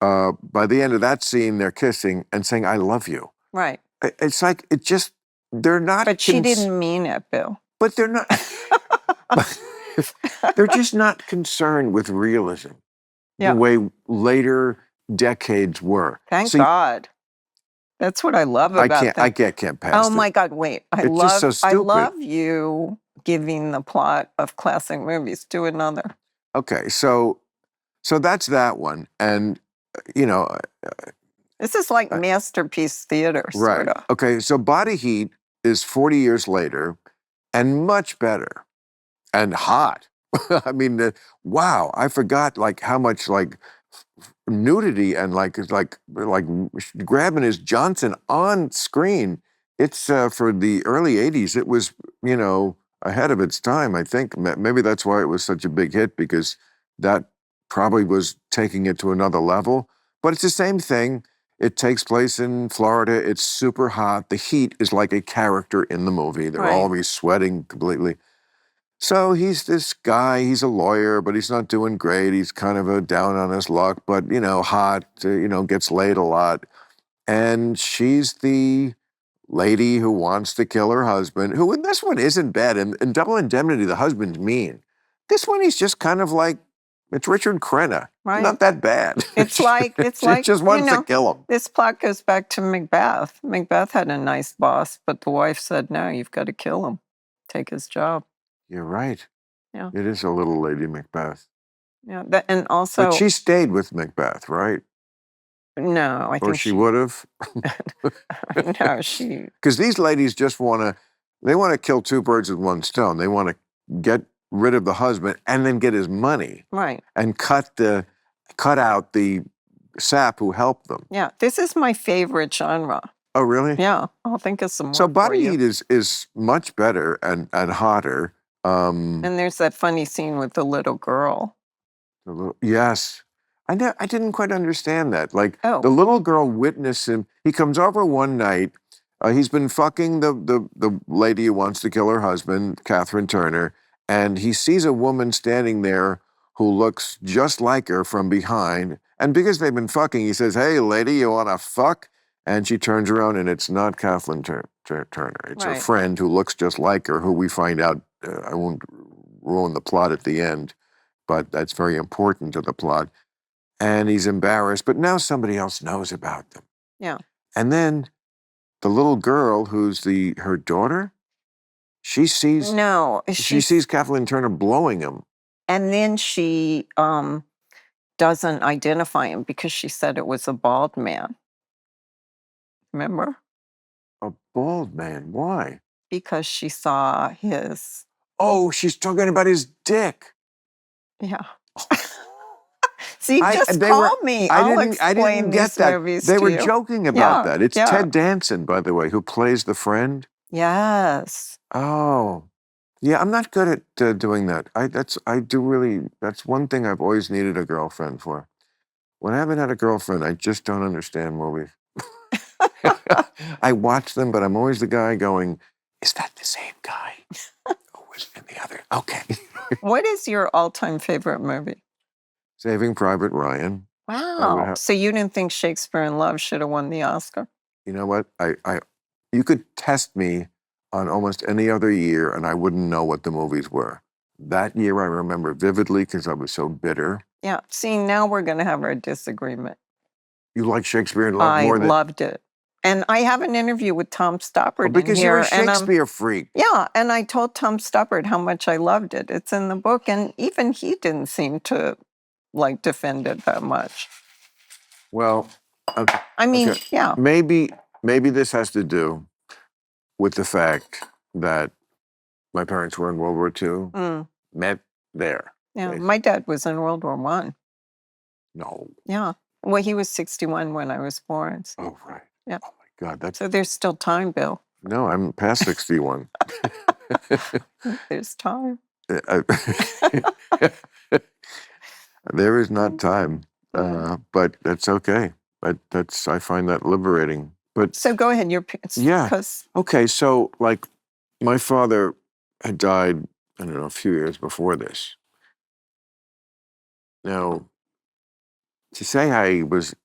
By the end of that scene, they're kissing and saying, I love you. Right. It's like, they're not. But she didn't mean it, Bill. But they're not. They're just not concerned with realism the way later decades were. Thank God. That's what I love about that. I can't pass it. Oh my God, wait. It's just so stupid. I love you giving the plot of classic movies. Do another. Okay, so that's that one. And, this is like masterpiece theater, sort of. Okay, so Body Heat is 40 years later and much better and hot. I mean, wow, I forgot like how much like nudity and like grabbing his Johnson on screen. It's for the early 80s. It was, ahead of its time, I think. Maybe that's why it was such a big hit, because that probably was taking it to another level. But it's the same thing. It takes place in Florida. It's super hot. The heat is like a character in the movie. They're always sweating completely. So he's this guy, he's a lawyer, but he's not doing great. He's kind of a down on his luck, but, hot, gets laid a lot. And she's the lady who wants to kill her husband, who in this one isn't bad. In Double Indemnity, the husband's mean. This one, he's just kind of like, it's Richard Crenna. Right. Not that bad. It's like, she just wants to kill him. This plot goes back to Macbeth. Macbeth had a nice boss, but the wife said, no, you've got to kill him. Take his job. You're right. Yeah. It is a little Lady Macbeth. Yeah, and also... But she stayed with Macbeth, right? No, I think Or she would have? No, she... Because these ladies just want to kill 2 birds with 1 stone. They want to get rid of the husband and then get his money. Right. And cut out the sap who help them. Yeah, this is my favorite genre. Oh, really? Yeah, I'll think of some more So for Body you. Heat is much better and hotter. And there's that funny scene with the little girl. Yes. I didn't quite understand that. Like, Oh. the little girl witnessed him. He comes over one night. He's been fucking the lady who wants to kill her husband, Catherine Turner, and he sees a woman standing there who looks just like her from behind. And because they've been fucking, he says, "Hey, lady, you want to fuck?" And she turns around, and it's not Kathleen Turner. It's her Right. friend who looks just like her, who we find out, I won't ruin the plot at the end, but that's very important to the plot. And he's embarrassed, but now somebody else knows about them. Yeah. And then the little girl, who's her daughter, she sees she sees Kathleen Turner blowing him. And then she doesn't identify him because she said it was a bald man. Remember? A bald man. Why? Because she saw his. Oh, she's talking about his dick. Yeah. See, just call me. I'll explain these movies to you. They were joking about that. It's Ted Danson, by the way, who plays the friend. Yes. Oh, yeah. I'm not good at doing that. That's one thing I've always needed a girlfriend for. When I haven't had a girlfriend, I just don't understand movies. I watch them, but I'm always the guy going, "Is that the same guy who was in the other?" Okay. What is your all-time favorite movie? Saving Private Ryan. Wow. So you didn't think Shakespeare in Love should have won the Oscar? You know what? You could test me on almost any other year, and I wouldn't know what the movies were. That year I remember vividly because I was so bitter. Yeah. See, now we're going to have our disagreement. You like Shakespeare in Love more than... I loved it. And I have an interview with Tom Stoppard because in here. You're a Shakespeare freak. Yeah, and I told Tom Stoppard how much I loved it. It's in the book, and even he didn't seem to defend it that much. Well, okay. I mean, yeah. Maybe this has to do with the fact that my parents were in World War II, met there. Yeah, my dad was in World War I. No. Yeah. Well, he was 61 when I was born. So. Oh, right. Yeah. Oh, my God. So there's still time, Bill. No, I'm past 61. There's time. There is not time, but that's okay. I find that liberating. But so go ahead. Yeah. Okay. So, like, my father had died, I don't know, a few years before this. Now, to say I was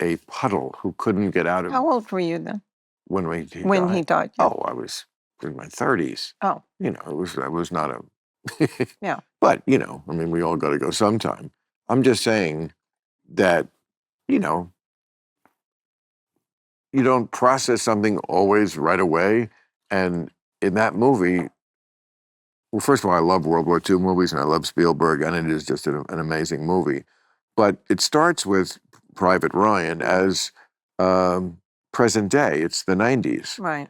a puddle who couldn't get out of... How old were you then? When he died? Yeah. Oh, I was in my 30s. Oh. You know, I was not a... Yeah. But, you know, I mean, we all got to go sometime. I'm just saying that, you know, you don't process something always right away. And in that movie, well, first of all, I love World War II movies and I love Spielberg, and it is just an amazing movie. But it starts with Private Ryan as present day. It's the 90s. Right.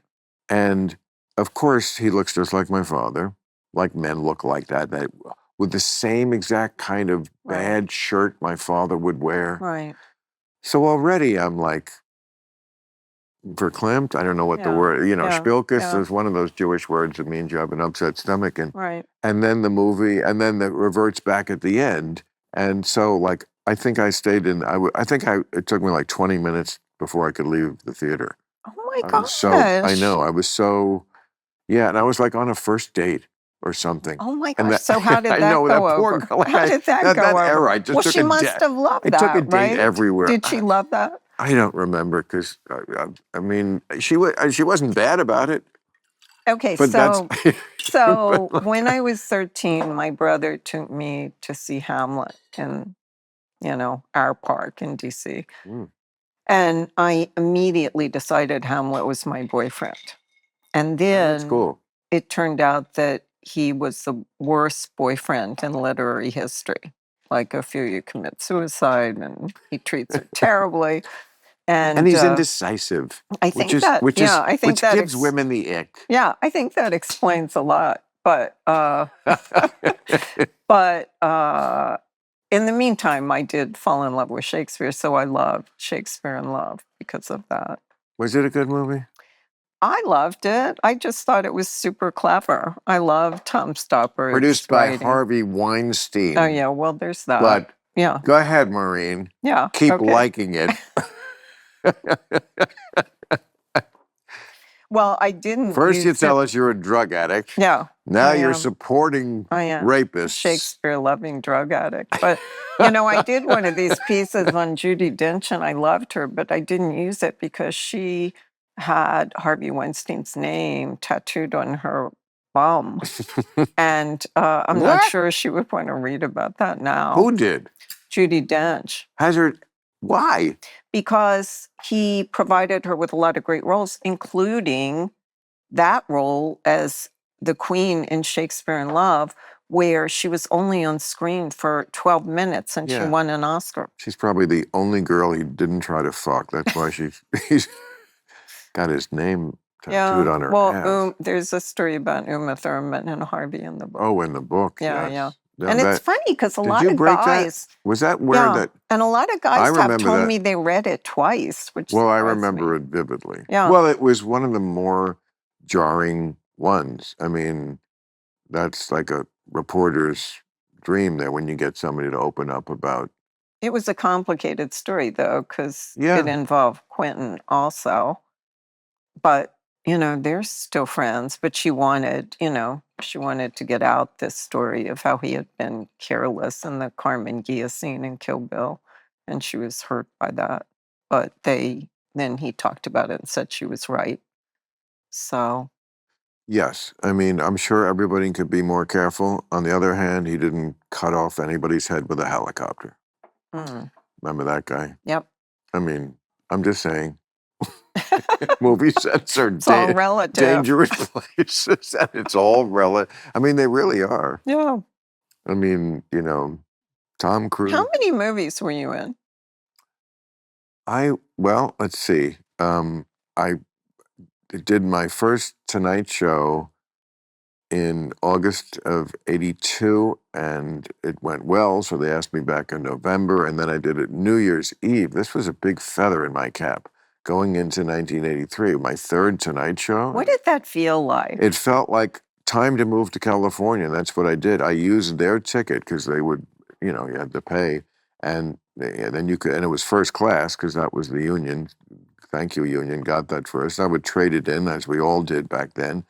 And of course, he looks just like my father, like men look like that with the same exact kind of bad shirt my father would wear. Right. So already I'm like, verklempt, I don't know what the word, you know, spilkus is one of those Jewish words that means you have an upset stomach. And then the movie, and then it reverts back at the end. And so, like, I think I stayed in, it took me like 20 minutes before I could leave the theater. Oh my gosh. I know, I was so, and I was like on a first date or something. Oh my gosh, so how did that go over? How did that go over? Era, I just took she must have loved that, I took a date everywhere. Did she love that? I don't remember because, I mean, she wasn't bad about it. Okay, but so when I was 13, my brother took me to see Hamlet in, you know, our park in D.C. And I immediately decided Hamlet was my boyfriend. And then it turned out that he was the worst boyfriend in literary history. Like, Ophelia commits suicide and he treats her terribly. And he's indecisive. I think which gives women the ick. Yeah, I think that explains a lot. But in the meantime, I did fall in love with Shakespeare, so I loved Shakespeare in Love because of that. Was it a good movie? I loved it. I just thought it was super clever. I love Tom Stoppard's Produced by writing. Harvey Weinstein. Oh, yeah, well, there's that. But yeah. Go ahead, Maureen. Yeah. Keep okay. liking it. Well, I didn't. First you tell us you're a drug addict. Yeah. Now you're supporting rapists. Shakespeare-loving drug addict. But, I did one of these pieces on Judi Dench, and I loved her, but I didn't use it because she had Harvey Weinstein's name tattooed on her bum. And I'm not sure she would want to read about that now. Who did? Judi Dench. Why? Because he provided her with a lot of great roles, including that role as the queen in Shakespeare in Love, where she was only on screen for 12 minutes and she won an Oscar. She's probably the only girl he didn't try to fuck. That's why he's got his name tattooed on her ass. There's a story about Uma Thurman and Harvey in the book. Oh, in the book, yeah. And it's funny because a lot of guys... Was that where that... And a lot of guys have told me they read it twice, which I remember it vividly. Yeah. Well, it was one of the more jarring ones. I mean, that's like a reporter's dream there when you get somebody to open up about... It was a complicated story, though, because it involved Quentin also. But, they're still friends. But she wanted, to get out this story of how he had been careless in the Carmen Gia scene in Kill Bill. And she was hurt by that. But then he talked about it and said she was right. So. Yes. I mean, I'm sure everybody could be more careful. On the other hand, he didn't cut off anybody's head with a helicopter. Remember that guy? Yep. I mean, I'm just saying. Movie sets are all relative. Dangerous places, and it's all relative. I mean, they really are. Yeah. I mean, Tom Cruise. How many movies were you in? Let's see. I did my first Tonight Show in August of '82, and it went well, so they asked me back in November, and then I did it New Year's Eve. This was a big feather in my cap. Going into 1983, my third Tonight Show. What did that feel like? It felt like time to move to California. And that's what I did. I used their ticket because they would, you had to pay. And then you could, and it was first class because that was the union. Thank you, union, got that first. I would trade it in, as we all did back then.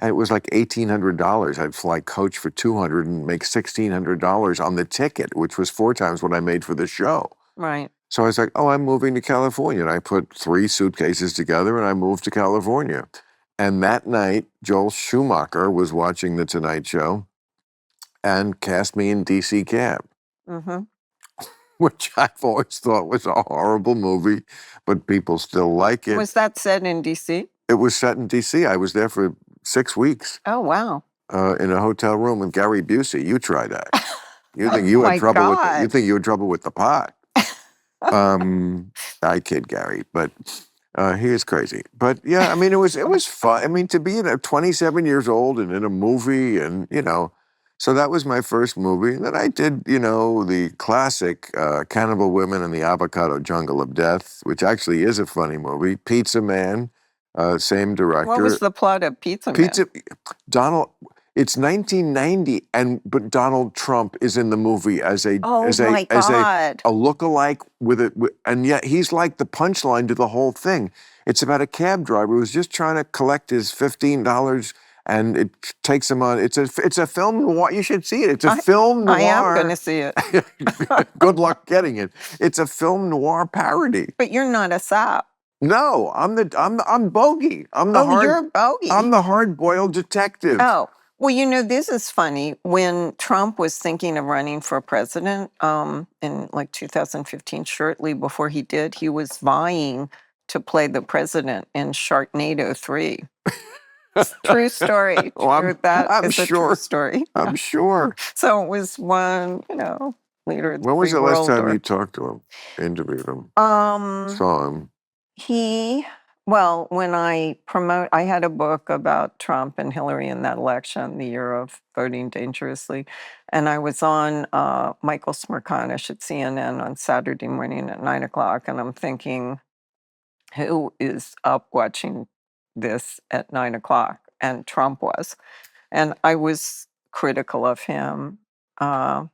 And it was like $1,800. I'd fly coach for $200 and make $1,600 on the ticket, which was 4 times what I made for the show. Right. So I was like, I'm moving to California. And I put 3 suitcases together and I moved to California. And that night, Joel Schumacher was watching The Tonight Show and cast me in DC Cab, which I've always thought was a horrible movie, but people still like it. Was that set in DC? It was set in DC. I was there for 6 weeks. Oh, wow. In a hotel room with Gary Busey. You try that. You think you had trouble with you think you had trouble with the pot. I kid Gary, but he is crazy. But yeah, I mean, it was fun. I mean, to be 27 years old and in a movie, and so that was my first movie. And then I did, the classic Cannibal Women and the Avocado Jungle of Death, which actually is a funny movie. Pizza Man, same director. What was the plot of Pizza Man? It's 1990, but Donald Trump is in the movie as a lookalike and yet he's like the punchline to the whole thing. It's about a cab driver who's just trying to collect his $15, and it takes him on. It's a film noir. You should see it. It's a film noir. I am going to see it. Good luck getting it. It's a film noir parody. But you're not a sap. No, I'm Bogey. You're Bogey. I'm the hard-boiled detective. Oh. Well, this is funny. When Trump was thinking of running for president in 2015, shortly before he did, he was vying to play the president in Sharknado 3. True story. I'm sure. A true story. I'm sure. So it was one, leader of the When was the last time you talked to him, interviewed him, saw him? He Well, when I had a book about Trump and Hillary in that election, the year of voting dangerously. And I was on Michael Smerconish at CNN on Saturday morning at 9 o'clock. And I'm thinking, who is up watching this at 9 o'clock? And Trump was. And I was critical of him. And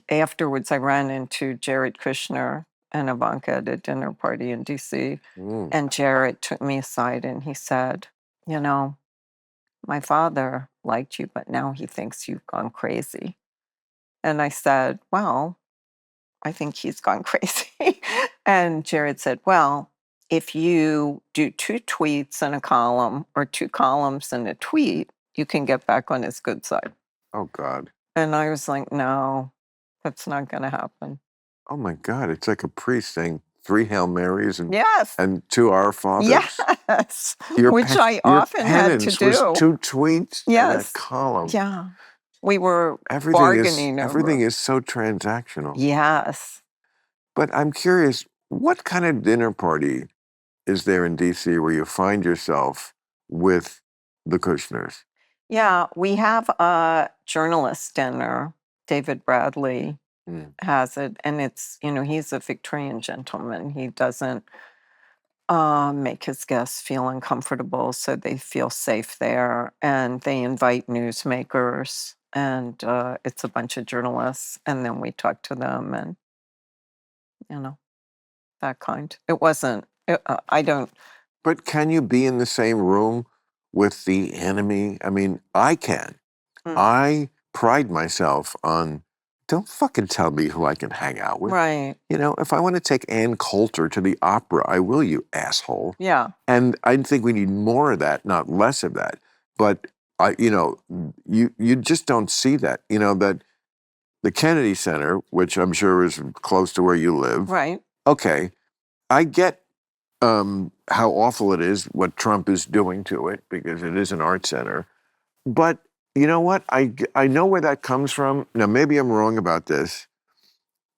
afterwards, I ran into Jared Kushner and Ivanka at a dinner party in DC. And Jared took me aside and he said, you know, my father liked you, but now he thinks you've gone crazy. And I said, well, I think he's gone crazy. And Jared said, well, if you do 2 tweets in a column or 2 columns in a tweet, you can get back on his good side. Oh, God. And I was like, no, that's not going to happen. Oh, my God. It's like a priest saying 3 Hail Marys and, Yes. and 2 Our Fathers. Yes. Your Which I your often had to penance do. was 2 tweets in a Yes. column. Yeah. We were Everything bargaining over. everything is so transactional. Yes. But I'm curious, what kind of dinner party is there in DC where you find yourself with the Kushners? Yeah, we have a journalist dinner. David Bradley has it, and it's, he's a Victorian gentleman. He doesn't make his guests feel uncomfortable, so they feel safe there. And they invite newsmakers, and it's a bunch of journalists, and then we talk to them, and that kind. It wasn't. I don't. But can you be in the same room with the enemy? I mean, I can. I pride myself on, don't fucking tell me who I can hang out with. Right. If I want to take Ann Coulter to the opera, I will, you asshole. Yeah. And I think we need more of that, not less of that. But you just don't see that. That the Kennedy Center, which I'm sure is close to where you live. Right. Okay, I get how awful it is what Trump is doing to it because it is an art center. But you know what? I know where that comes from. Now, maybe I'm wrong about this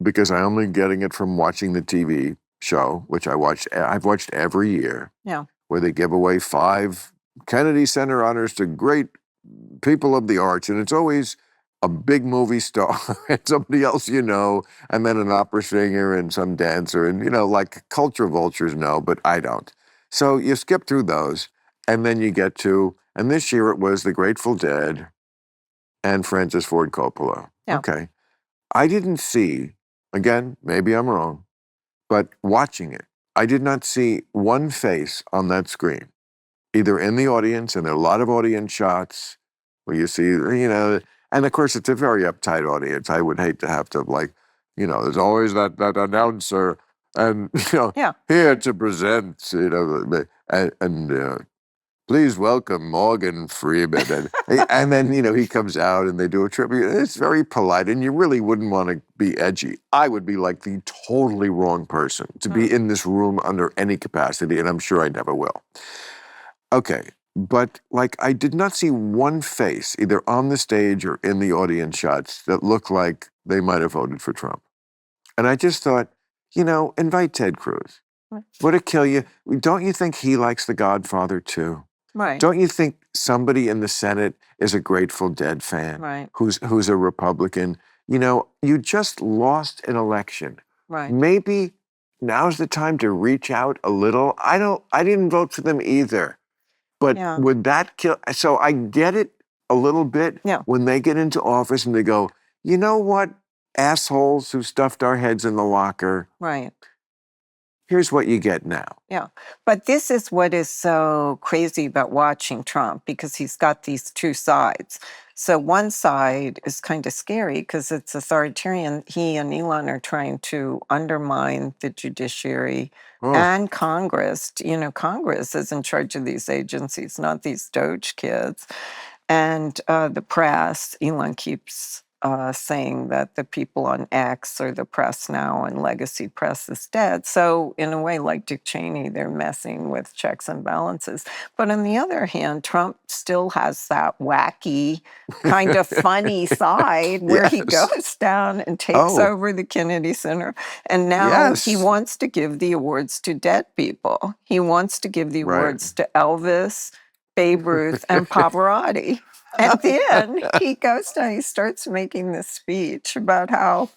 because I'm only getting it from watching the TV show, which I've watched every year. Yeah. Where they give away 5 Kennedy Center honors to great people of the arts. And it's always a big movie star and somebody else and then an opera singer and some dancer. And, like culture vultures know, but I don't. So you skip through those, and then you get to, and this year it was The Grateful Dead and Francis Ford Coppola. Yeah. Okay. I didn't see, again, maybe I'm wrong, but watching it, I did not see one face on that screen, either in the audience, and there are a lot of audience shots where you see, and of course it's a very uptight audience. I would hate to have to there's always that announcer and, here to present, and please welcome Morgan Freeman. And then, he comes out and they do a tribute. It's very polite, and you really wouldn't want to be edgy. I would be like the totally wrong person to be in this room under any capacity, and I'm sure I never will. Okay, but I did not see one face, either on the stage or in the audience shots, that looked like they might have voted for Trump. And I just thought, invite Ted Cruz. Would it kill you? Don't you think he likes The Godfather too? Right. Don't you think somebody in the Senate is a Grateful Dead fan? Right. Who's a Republican? You just lost an election. Right. Maybe now's the time to reach out a little. I didn't vote for them either. But would that kill? So I get it a little bit when they get into office and they go, you know what, assholes who stuffed our heads in the locker. Right. Here's what you get now. Yeah. But this is what is so crazy about watching Trump, because he's got these 2 sides. So one side is kind of scary because it's authoritarian. He and Elon are trying to undermine the judiciary and Congress. Congress is in charge of these agencies, not these Doge kids. And the press, Elon keeps saying that the people on X are the press now and legacy press is dead. So in a way, like Dick Cheney, they're messing with checks and balances. But on the other hand, Trump still has that wacky, kind of funny side where he Yes. goes down and takes Oh, over the Kennedy Center. And now he yes. wants to give the awards to dead people. He wants to give the Right. awards to Elvis, Babe Ruth, and Pavarotti. And then he goes down, he starts making this speech about how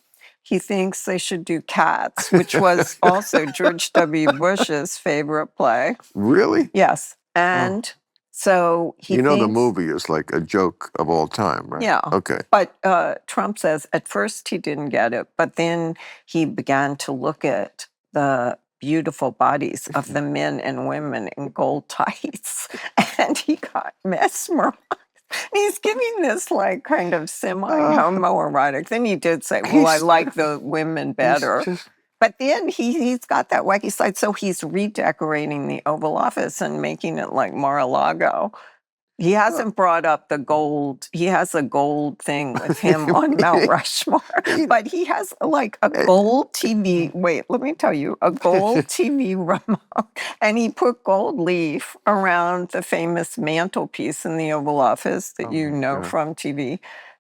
he thinks they should do Cats, which was also George W. Bush's favorite play. Really? Yes. Oh. And so he You know the thinks, movie is like a joke of all time, right? yeah. Okay. But Trump says at first he didn't get it, but then he began to look at the beautiful bodies of the men and women in gold tights, and he got mesmerized. He's giving this like kind of Uh, semi-homoerotic. Then he did say, well, I he's like the women he's better. just But then he's got that wacky side. So he's redecorating the Oval Office and making it like Mar-a-Lago. He uh, hasn't brought up the gold. He has a gold thing with him on Mount Rushmore, he- but he has like a gold TV. Wait, let me tell you, a gold TV remote. And he put gold leaf around the famous mantelpiece in the Oval Office that oh you my know God. from TV.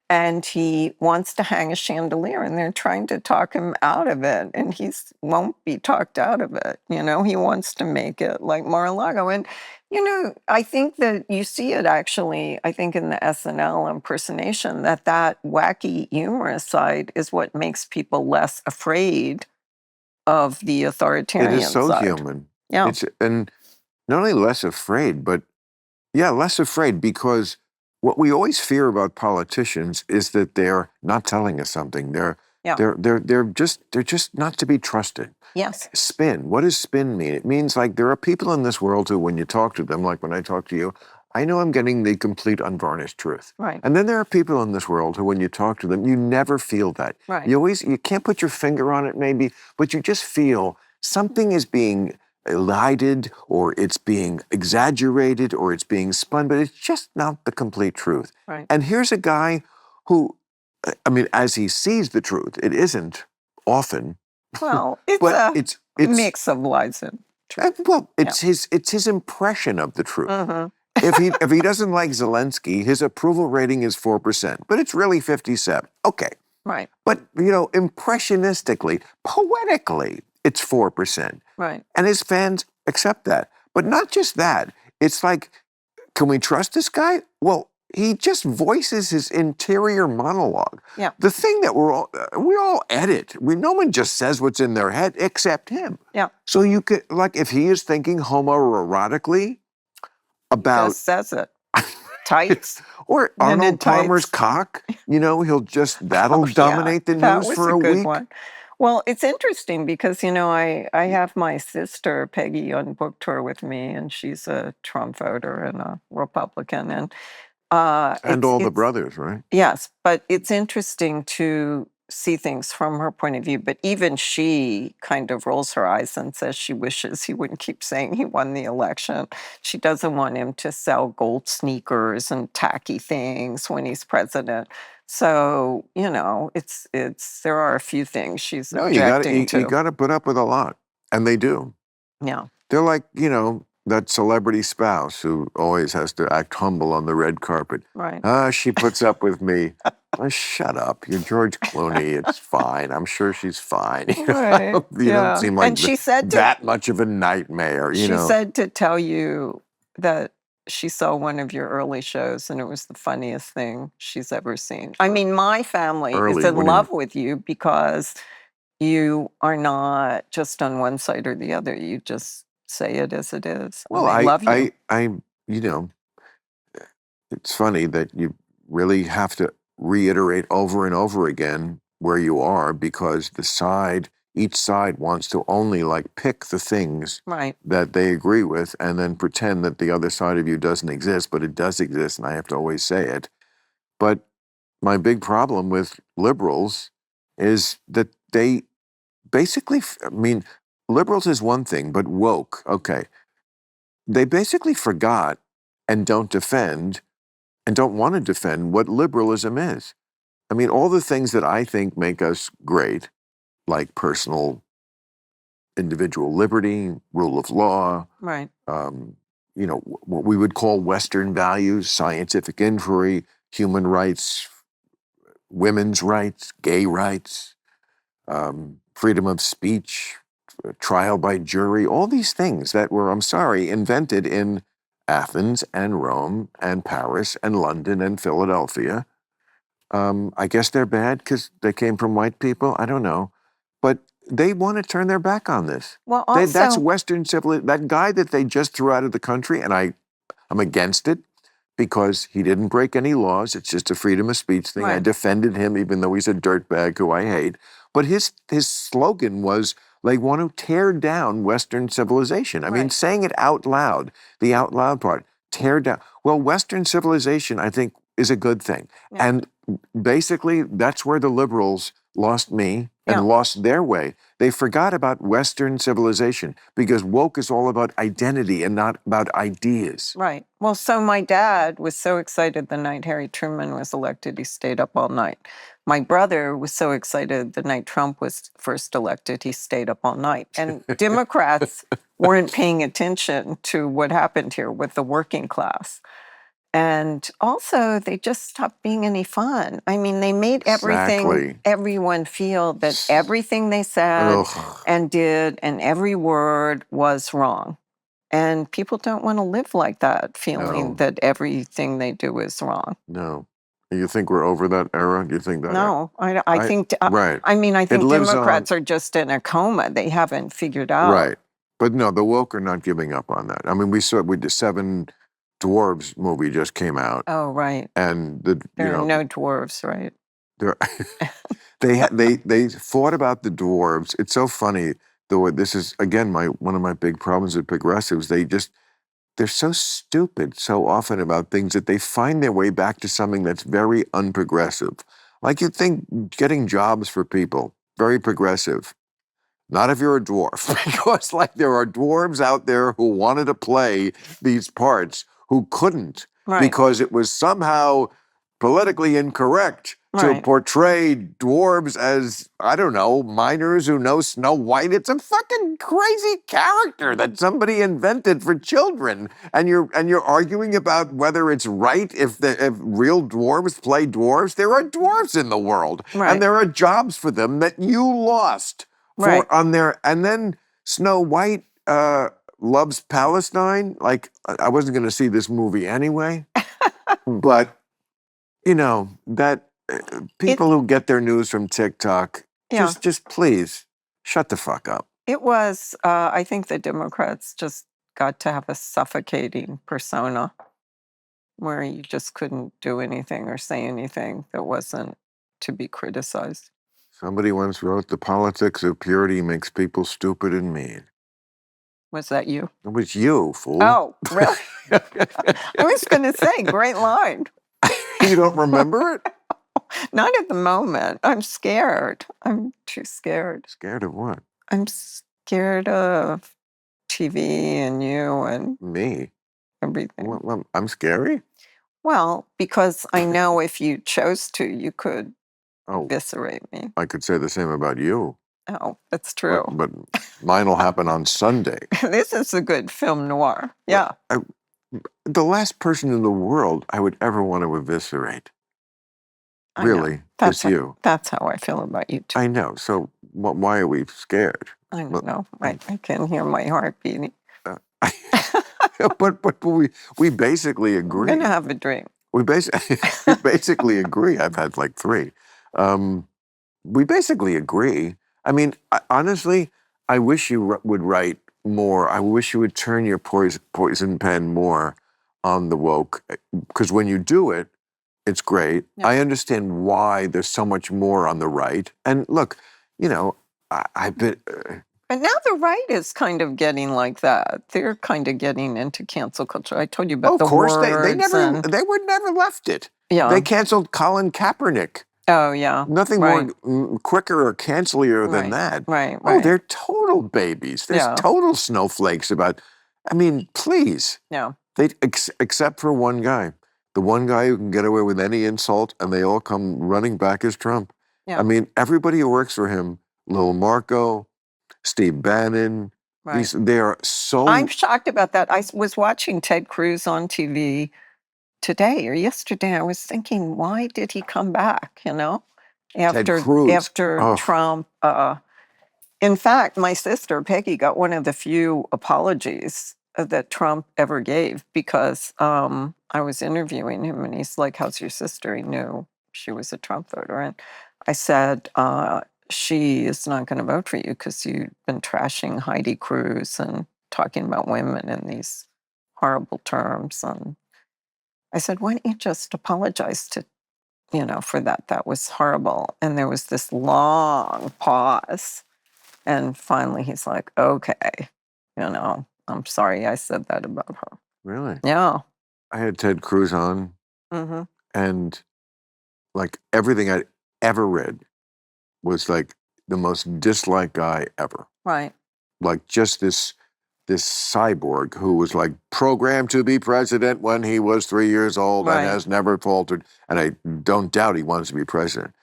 And he wants to hang a chandelier, and they're trying to talk him out of it. And he won't be talked out of it. You know, he wants to make it like Mar-a-Lago. And you know, I think that you see it actually, I think in the SNL impersonation, that wacky humorous side is what makes people less afraid of the It is authoritarian so side. human. Yeah, It's and not only less afraid, but yeah, less afraid because what we always fear about politicians is that they're not telling us something. yeah, They're just not to be trusted. yes, Spin. What does spin mean? It means like there are people in this world who, when you talk to them, like when I talk to you, I know I'm getting the complete unvarnished truth. right, And then there are people in this world who, when you talk to them, you never feel that. right, You can't put your finger on it maybe, but you just feel something is being elided or it's being exaggerated or it's being spun, but it's just not the complete truth. right. And here's a guy who, I mean, as he sees the truth, it isn't often, Well, it's but a it's mix of lies and truth. well, Yeah. it's his impression of the truth. Mm-hmm. If he doesn't like Zelensky, his approval rating is 4%, but it's really 57. Okay. Right, But you know, impressionistically, poetically, it's 4%. right. And his fans accept that. But not just that. It's like, can we trust this guy? Well, he just voices his interior monologue. Yeah, The thing that we all edit. No one just says what's in their head except him. yeah. So you could, like, if he is thinking homoerotically about, Just says it. Tights. or Men in Arnold Palmer's tights. cock, you know, that'll Oh, yeah, dominate the that news was for a a good week. one. Well, it's interesting because, you know, I have my sister Peggy on book tour with me, and she's a Trump voter and a Republican, and And all the brothers, right? yes, but it's interesting to see things from her point of view. But even she kind of rolls her eyes and says she wishes he wouldn't keep saying he won the election. She doesn't want him to sell gold sneakers and tacky things when he's president. So, you know, it's there are a few things she's No, objecting you to. got to put up with a lot, and they do. Yeah. They're like, you know, that celebrity spouse who always has to act humble on the red carpet. Right. She puts up with me. Shut up. You're George Clooney. It's fine. I'm sure she's fine. Right. You don't Yeah. seem like And she said to that much of a nightmare, you She know. said to tell you that she saw one of your early shows and it was the funniest thing she's ever seen. I mean, my family is Early, in what do you love with you because you are not just on one side or the other. You just say it as it is. And Well, they love you. you know, it's funny that you really have to reiterate over and over again where you are because each side wants to only like pick the things Right. that they agree with and then pretend that the other side of you doesn't exist, but it does exist, and I have to always say it. But my big problem with liberals is that they basically, I mean, liberals is one thing, but woke, okay. They basically forgot and don't defend and don't want to defend what liberalism is. I mean, all the things that I think make us great, like personal, individual liberty, rule of law, Right. What we would call Western values, scientific inquiry, human rights, women's rights, gay rights, freedom of speech, trial by jury, all these things that were, I'm sorry, invented in Athens and Rome and Paris and London and Philadelphia. I guess they're bad because they came from white people. I don't know. But they want to turn their back on this. Well, That's also, Western civilization. That guy that they just threw out of the country, and I'm against it because he didn't break any laws. It's just a freedom of speech thing. I right. defended him, even though he's a dirtbag who I hate. But his slogan was, they want to tear down Western civilization. I mean, Right. saying it out loud, the out loud part, tear down. Well, Western civilization, I think, is a good thing. Yeah. And basically, that's where the liberals lost me and Yeah. lost their way. They forgot about Western civilization because woke is all about identity and not about ideas. Right. Well, so my dad was so excited the night Harry Truman was elected, he stayed up all night. My brother was so excited the night Trump was first elected, he stayed up all night. And Democrats weren't paying attention to what happened here with the working class. And also, they just stopped being any fun. I mean, they made Exactly. everyone feel that everything they said Ugh. and did and every word was wrong. And people don't want to live like that, feeling No. that everything they do is wrong. No. You think we're over that era? You think that? No, I think, right. I mean, I It think lives Democrats are just in a coma. They haven't figured out. Right. But no, the woke are not giving up on that. I mean, we the Seven Dwarves movie just came out, Oh, right. and There are no dwarves, right? they're they thought about the dwarves. It's so funny. Though this is again one of my big problems with progressives. They're so stupid so often about things that they find their way back to something that's very unprogressive. Like you'd think getting jobs for people, very progressive. Not if you're a dwarf, because like there are dwarves out there who wanted to play these parts who couldn't Right. because it was somehow politically incorrect to Right. portray dwarves as, I don't know, minors who know Snow White. It's a fucking crazy character that somebody invented for children, and you're arguing about whether it's right if real dwarves play dwarves. There are dwarves in the world, Right. and there are jobs for them that you lost. Right. On there, and then Snow White loves Palestine. Like I wasn't going to see this movie anyway, but that people who get their news from TikTok, Yeah. just please shut the fuck up. It was, I think the Democrats just got to have a suffocating persona where you just couldn't do anything or say anything that wasn't to be criticized. Somebody once wrote, "The politics of purity makes people stupid and mean." Was that you? It was you, fool. Oh, really? I was going to say, great line. You don't remember it? Not at the moment. I'm scared. I'm too scared. Scared of what? I'm scared of TV and you and Me? everything. Well, I'm scary? Well, because I know if you chose to, you could eviscerate me. I could say the same about you. Oh, that's true. But mine will happen on Sunday. This is a good film noir. Yeah. The last person in the world I would ever want to eviscerate. Really, that's you. That's how I feel about you too. I know. So why are we scared? I don't know. I can hear my heart beating. But we basically agree. I'm gonna have a drink. We basically agree. I've had like 3. We basically agree. I mean, honestly, I wish you would write more. I wish you would turn your poison pen more on the woke, because when you do it, it's great. Yeah. I understand why there's so much more on the right. And look, I've been. But now the right is kind of getting like that. They're kind of getting into cancel culture. I told you about Of course, they words would never left it. Yeah. They canceled Colin Kaepernick. Oh, yeah. Nothing more quicker or cancelier than that. Right. Oh, they're total babies. There's Yeah. total snowflakes about. I mean, please. Yeah. They except for one guy. the one guy who can get away with any insult, and they all come running back as Trump. Yeah. I mean, everybody who works for him, Lil Marco, Steve Bannon, Right. they are so... I'm shocked about that. I was watching Ted Cruz on TV today or yesterday. I was thinking, why did he come back? Ted Cruz. After Trump. In fact, my sister Peggy got one of the few apologies that Trump ever gave, because I was interviewing him and he's like, "How's your sister?" He knew she was a Trump voter, and I said, "She is not going to vote for you because you've been trashing Heidi Cruz and talking about women in these horrible terms." And I said, "Why don't you just apologize for that? That was horrible." And there was this long pause. And finally he's like, "Okay, I'm sorry I said that about her." Really? Yeah. I had Ted Cruz on, Mm-hmm. and like everything I'd ever read was like the most disliked guy ever. Right. Like just this cyborg who was like programmed to be president when he was 3 years old Right. and has never faltered. And I don't doubt he wants to be president.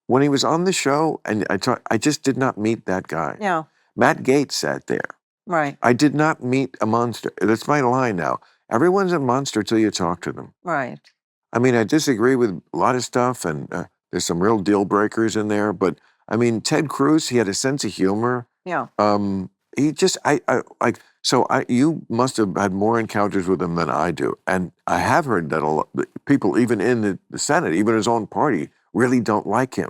When he was on the show, and I just did not meet that guy. Yeah. Matt Gaetz sat there. Right. I did not meet a monster. That's my line now. Everyone's a monster till you talk to them. Right. I mean, I disagree with a lot of stuff, and there's some real deal breakers in there. But I mean, Ted Cruz, he had a sense of humor. Yeah. He just, I like. So you must have had more encounters with him than I do, and I have heard that a lot people, even in the Senate, even his own party, really don't like him.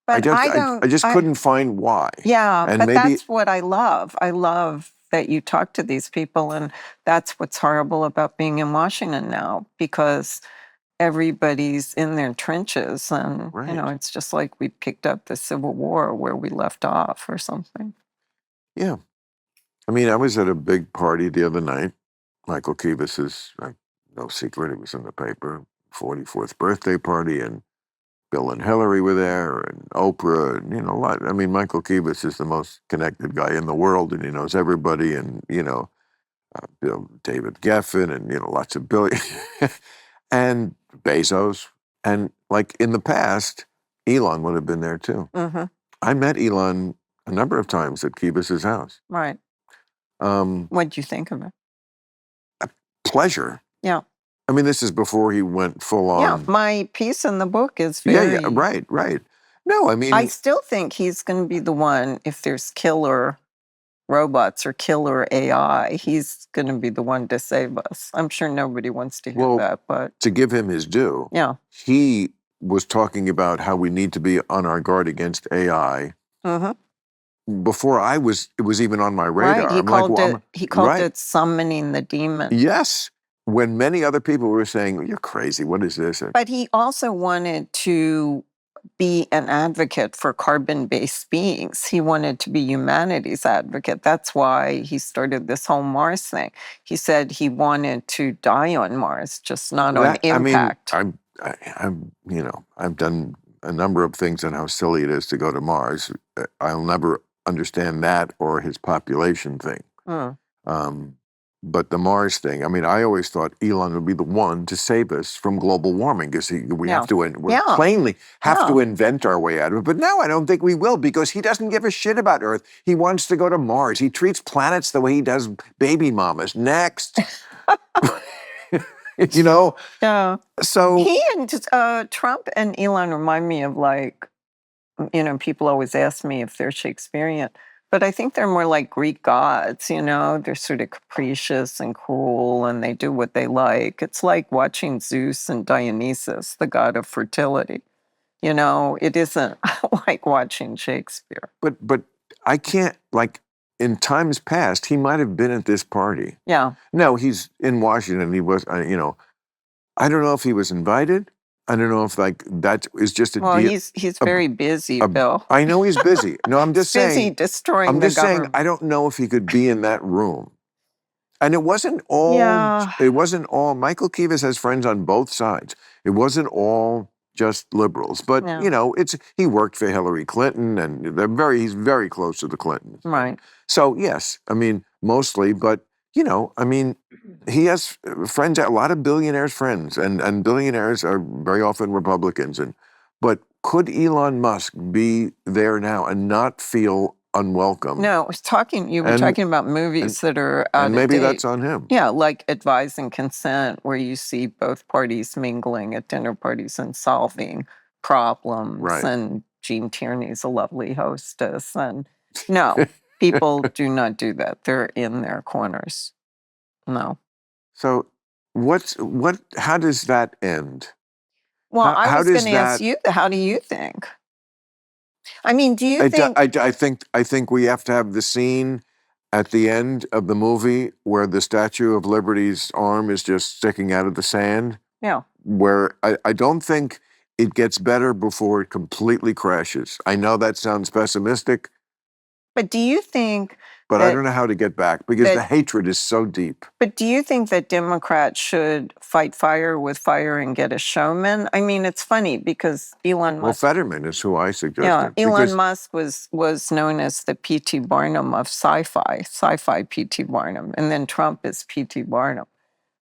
But I just couldn't find why. Yeah, And but maybe that's what I love. I love that you talk to these people, and that's what's horrible about being in Washington now, because everybody's in their trenches, and Right. it's just like we picked up the Civil War where we left off or something. Yeah. I mean, I was at a big party the other night. Michael Kivas' no secret, it was in the paper, 44th birthday party, and Bill and Hillary were there, and Oprah, and a lot. I mean, Michael Kivas is the most connected guy in the world, and he knows everybody, and David Geffen, and lots of Billy and Bezos, and like in the past, Elon would have been there too. Mm-hmm. I met Elon a number of times at Kivas' house. Right. Um, What'd you think of it? Pleasure. Yeah. I mean, this is before he went full on. Yeah, my piece in the book is very... Yeah, right. No, I mean... I still think he's going to be the one, if there's killer robots or killer AI, he's going to be the one to save us. I'm sure nobody wants to hear that, but... To give him his due, yeah, he was talking about how we need to be on our guard against AI. Mm-hmm. Before it was even on my radar. Right, he called it summoning the demon. Yes, when many other people were saying, "You're crazy, what is this?" But he also wanted to be an advocate for carbon-based beings. He wanted to be humanity's advocate. That's why he started this whole Mars thing. He said he wanted to die on Mars, just not on impact. I mean, I've done a number of things on how silly it is to go to Mars. I'll never understand that or his population thing. But the Mars thing, I mean, I always thought Elon would be the one to save us from global warming, because we have to, plainly have to invent our way out of it. But now I don't think we will, because he doesn't give a shit about Earth. He wants to go to Mars. He treats planets the way he does baby mamas. Next. Yeah. So he and Trump and Elon remind me of, like, people always ask me if they're Shakespearean, but I think they're more like Greek gods. They're sort of capricious and cruel, and they do what they like. It's like watching Zeus and Dionysus, the god of fertility. It isn't like watching Shakespeare. But I can't, like, in times past, he might have been at this party. Yeah. No, he's in Washington. He was, I don't know if he was invited. I don't know if, like, that is just a deal. Well, he's very busy, Bill. I know he's busy. No, I'm just saying. Busy destroying I'm just the saying, government. I don't know if he could be in that room. And it wasn't all, Michael Kivas has friends on both sides. It wasn't all just liberals, but he worked for Hillary Clinton, and he's very close to the Clintons. Right. So yes, I mean, mostly, but you know, I mean, he has friends, a lot of billionaires' friends, and billionaires are very often Republicans. But could Elon Musk be there now and not feel unwelcome? No, you were And talking about movies that are out and of maybe date. that's on him. Yeah, like Advise and Consent, where you see both parties mingling at dinner parties and solving problems. Right. And Gene Tierney's a lovely hostess. And no, people do not do that. They're in their corners. No. So how does that end? Well, I How was going does to ask that? you, how do you think? I mean, do you think? I think we have to have the scene at the end of the movie where the Statue of Liberty's arm is just sticking out of the sand. Yeah. Where I don't think it gets better before it completely crashes. I know that sounds pessimistic, But do you think but I that don't know how to get back because the hatred is so deep. But do you think that Democrats should fight fire with fire and get a showman? I mean, it's funny because Elon Well, Musk. Fetterman is who I suggested. Yeah, Elon because Musk was known as the P.T. Barnum of sci-fi P.T. Barnum, and then Trump is P.T. Barnum.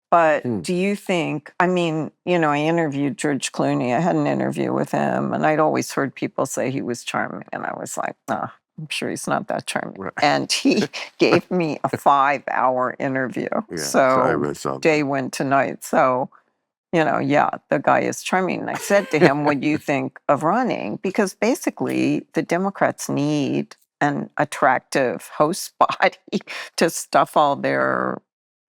But do you think, I mean, you know, I interviewed George Clooney. I had an interview with him, and I'd always heard people say he was charming. And I was like, nah, I'm sure he's not that charming. Right. And he gave me a 5-hour interview. Yeah, so day went tonight. So, you know, yeah, the guy is charming. And I said to him, what do you think of running? Because basically the Democrats need an attractive host body to stuff all their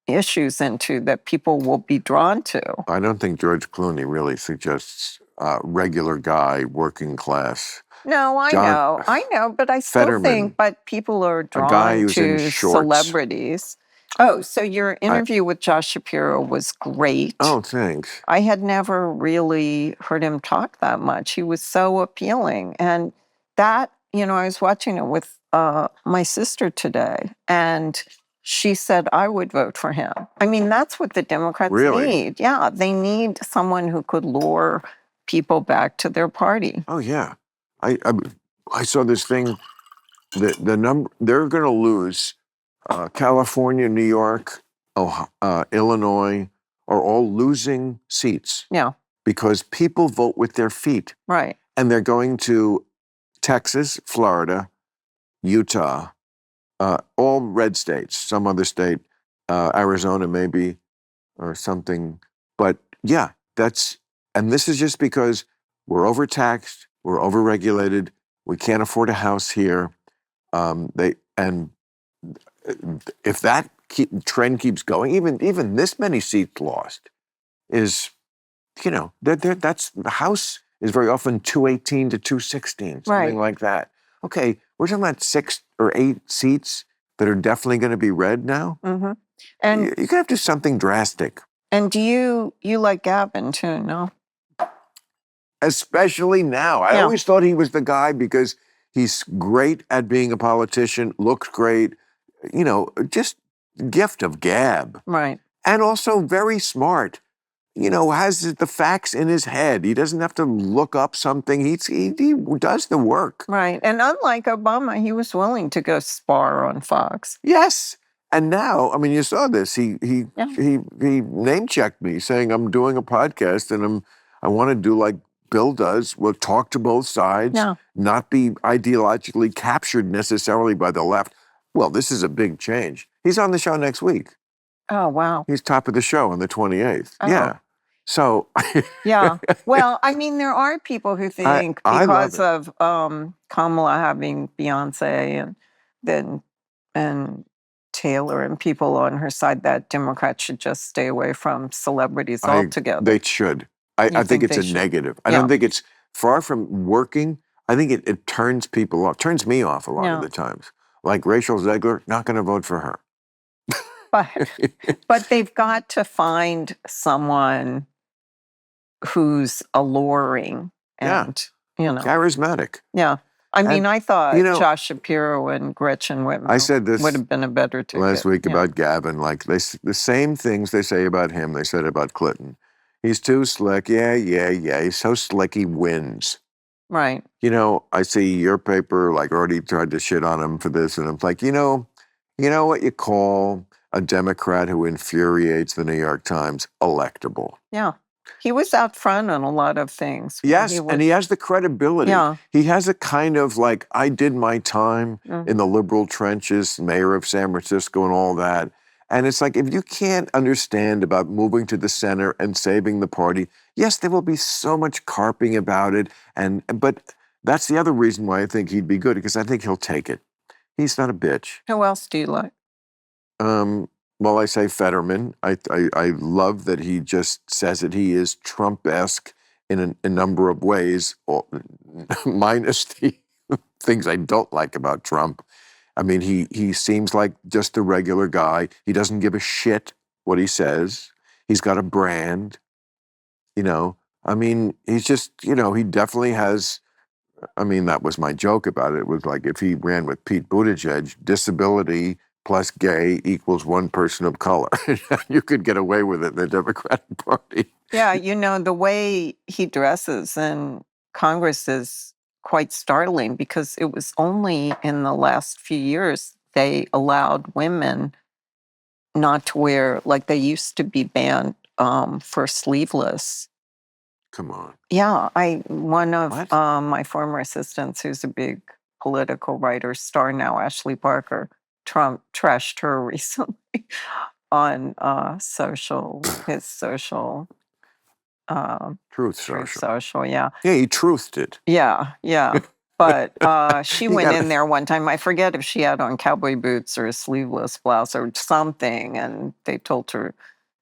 issues into that people will be drawn to. I don't think George Clooney really suggests regular guy, working class. No, I know, but I still Fetterman, think, but people are a guy drawn who's in to shorts. celebrities. Oh, so your interview with Josh Shapiro was great. Oh, thanks. I had never really heard him talk that much. He was so appealing. And that, you know, I was watching it with my sister today, and she said I would vote for him. I mean, that's what the Democrats need. Yeah, they need someone who could lure people back to their party. Oh, yeah. I saw this thing, the number, they're going to lose California, New York, Illinois are all losing seats. Yeah. Because people vote with their feet. Right. And they're going to Texas, Florida, Utah, all red states, some other state, Arizona maybe, or something. But yeah, and this is just because we're overtaxed, we're overregulated, we can't afford a house here. If that trend keeps going, even this many seats lost is, you know, that's the House is very often 218 to 216, something like that. Okay, we're talking about 6 or 8 seats that are definitely going to be red now. Mm-hmm. And you're going to have to do something drastic. And do you like Gavin too? No. Especially now. I always thought he was the guy because he's great at being a politician, looks great, you know, just gift of gab. Right. And also very smart. You know, has the facts in his head. He doesn't have to look up something. He does the work. Right. And unlike Obama, he was willing to go spar on Fox. Yes. And now, I mean, you saw this. He name checked me saying I'm doing a podcast and I want to do like Bill does. We'll talk to both sides, not be ideologically captured necessarily by the left. Well, this is a big change. He's on the show next week. Oh, wow. He's top of the show on the 28th. Oh. Yeah. So. Yeah. Well, I mean, there are people who think because of Kamala having Beyonce and Taylor and people on her side that Democrats should just stay away from celebrities altogether. They should. I think it's a negative. I don't think it's far from working. I think it turns people off, turns me off a lot of the times. Like Rachel Zegler, not going to vote for her. But they've got to find someone who's alluring and, you know. Charismatic. Yeah. I mean, I thought Josh Shapiro and Gretchen Whitmer would have been a better ticket. Last week about Gavin. Like the same things they say about him, they said about Clinton. He's too slick. Yeah. He's so slick he wins. Right. You know, I see your paper like already tried to shit on him for this, and I'm like, you know what you call a Democrat who infuriates the New York Times electable. Yeah. He was out front on a lot of things. Yes, and he has the credibility. Yeah. He has a kind of like, I did my time in the liberal trenches, mayor of San Francisco and all that. And it's like, if you can't understand about moving to the center and saving the party, yes, there will be so much carping about it. But that's the other reason why I think he'd be good, because I think he'll take it. He's not a bitch. Who else do you like? Well, I say Fetterman. I love that he just says it. He is Trump-esque in a number of ways, minus the things I don't like about Trump. I mean, he seems like just a regular guy. He doesn't give a shit what he says. He's got a brand, you know. I mean, he's just, you know, he definitely has. I mean, that was my joke about it. It was like if he ran with Pete Buttigieg, disability plus gay equals one person of color. You could get away with it in the Democratic Party. Yeah, you know, the way he dresses in Congress is quite startling, because it was only in the last few years they allowed women not to wear, like they used to be banned for sleeveless. Come on. Yeah, one of What? my former assistants, who's a big political writer, star now, Ashley Barker, Trump trashed her recently on his social Truth Truth Social. Social, yeah. Yeah, he truthed it. Yeah. But she You went gotta- in there one time. I forget if she had on cowboy boots or a sleeveless blouse or something, and they told her,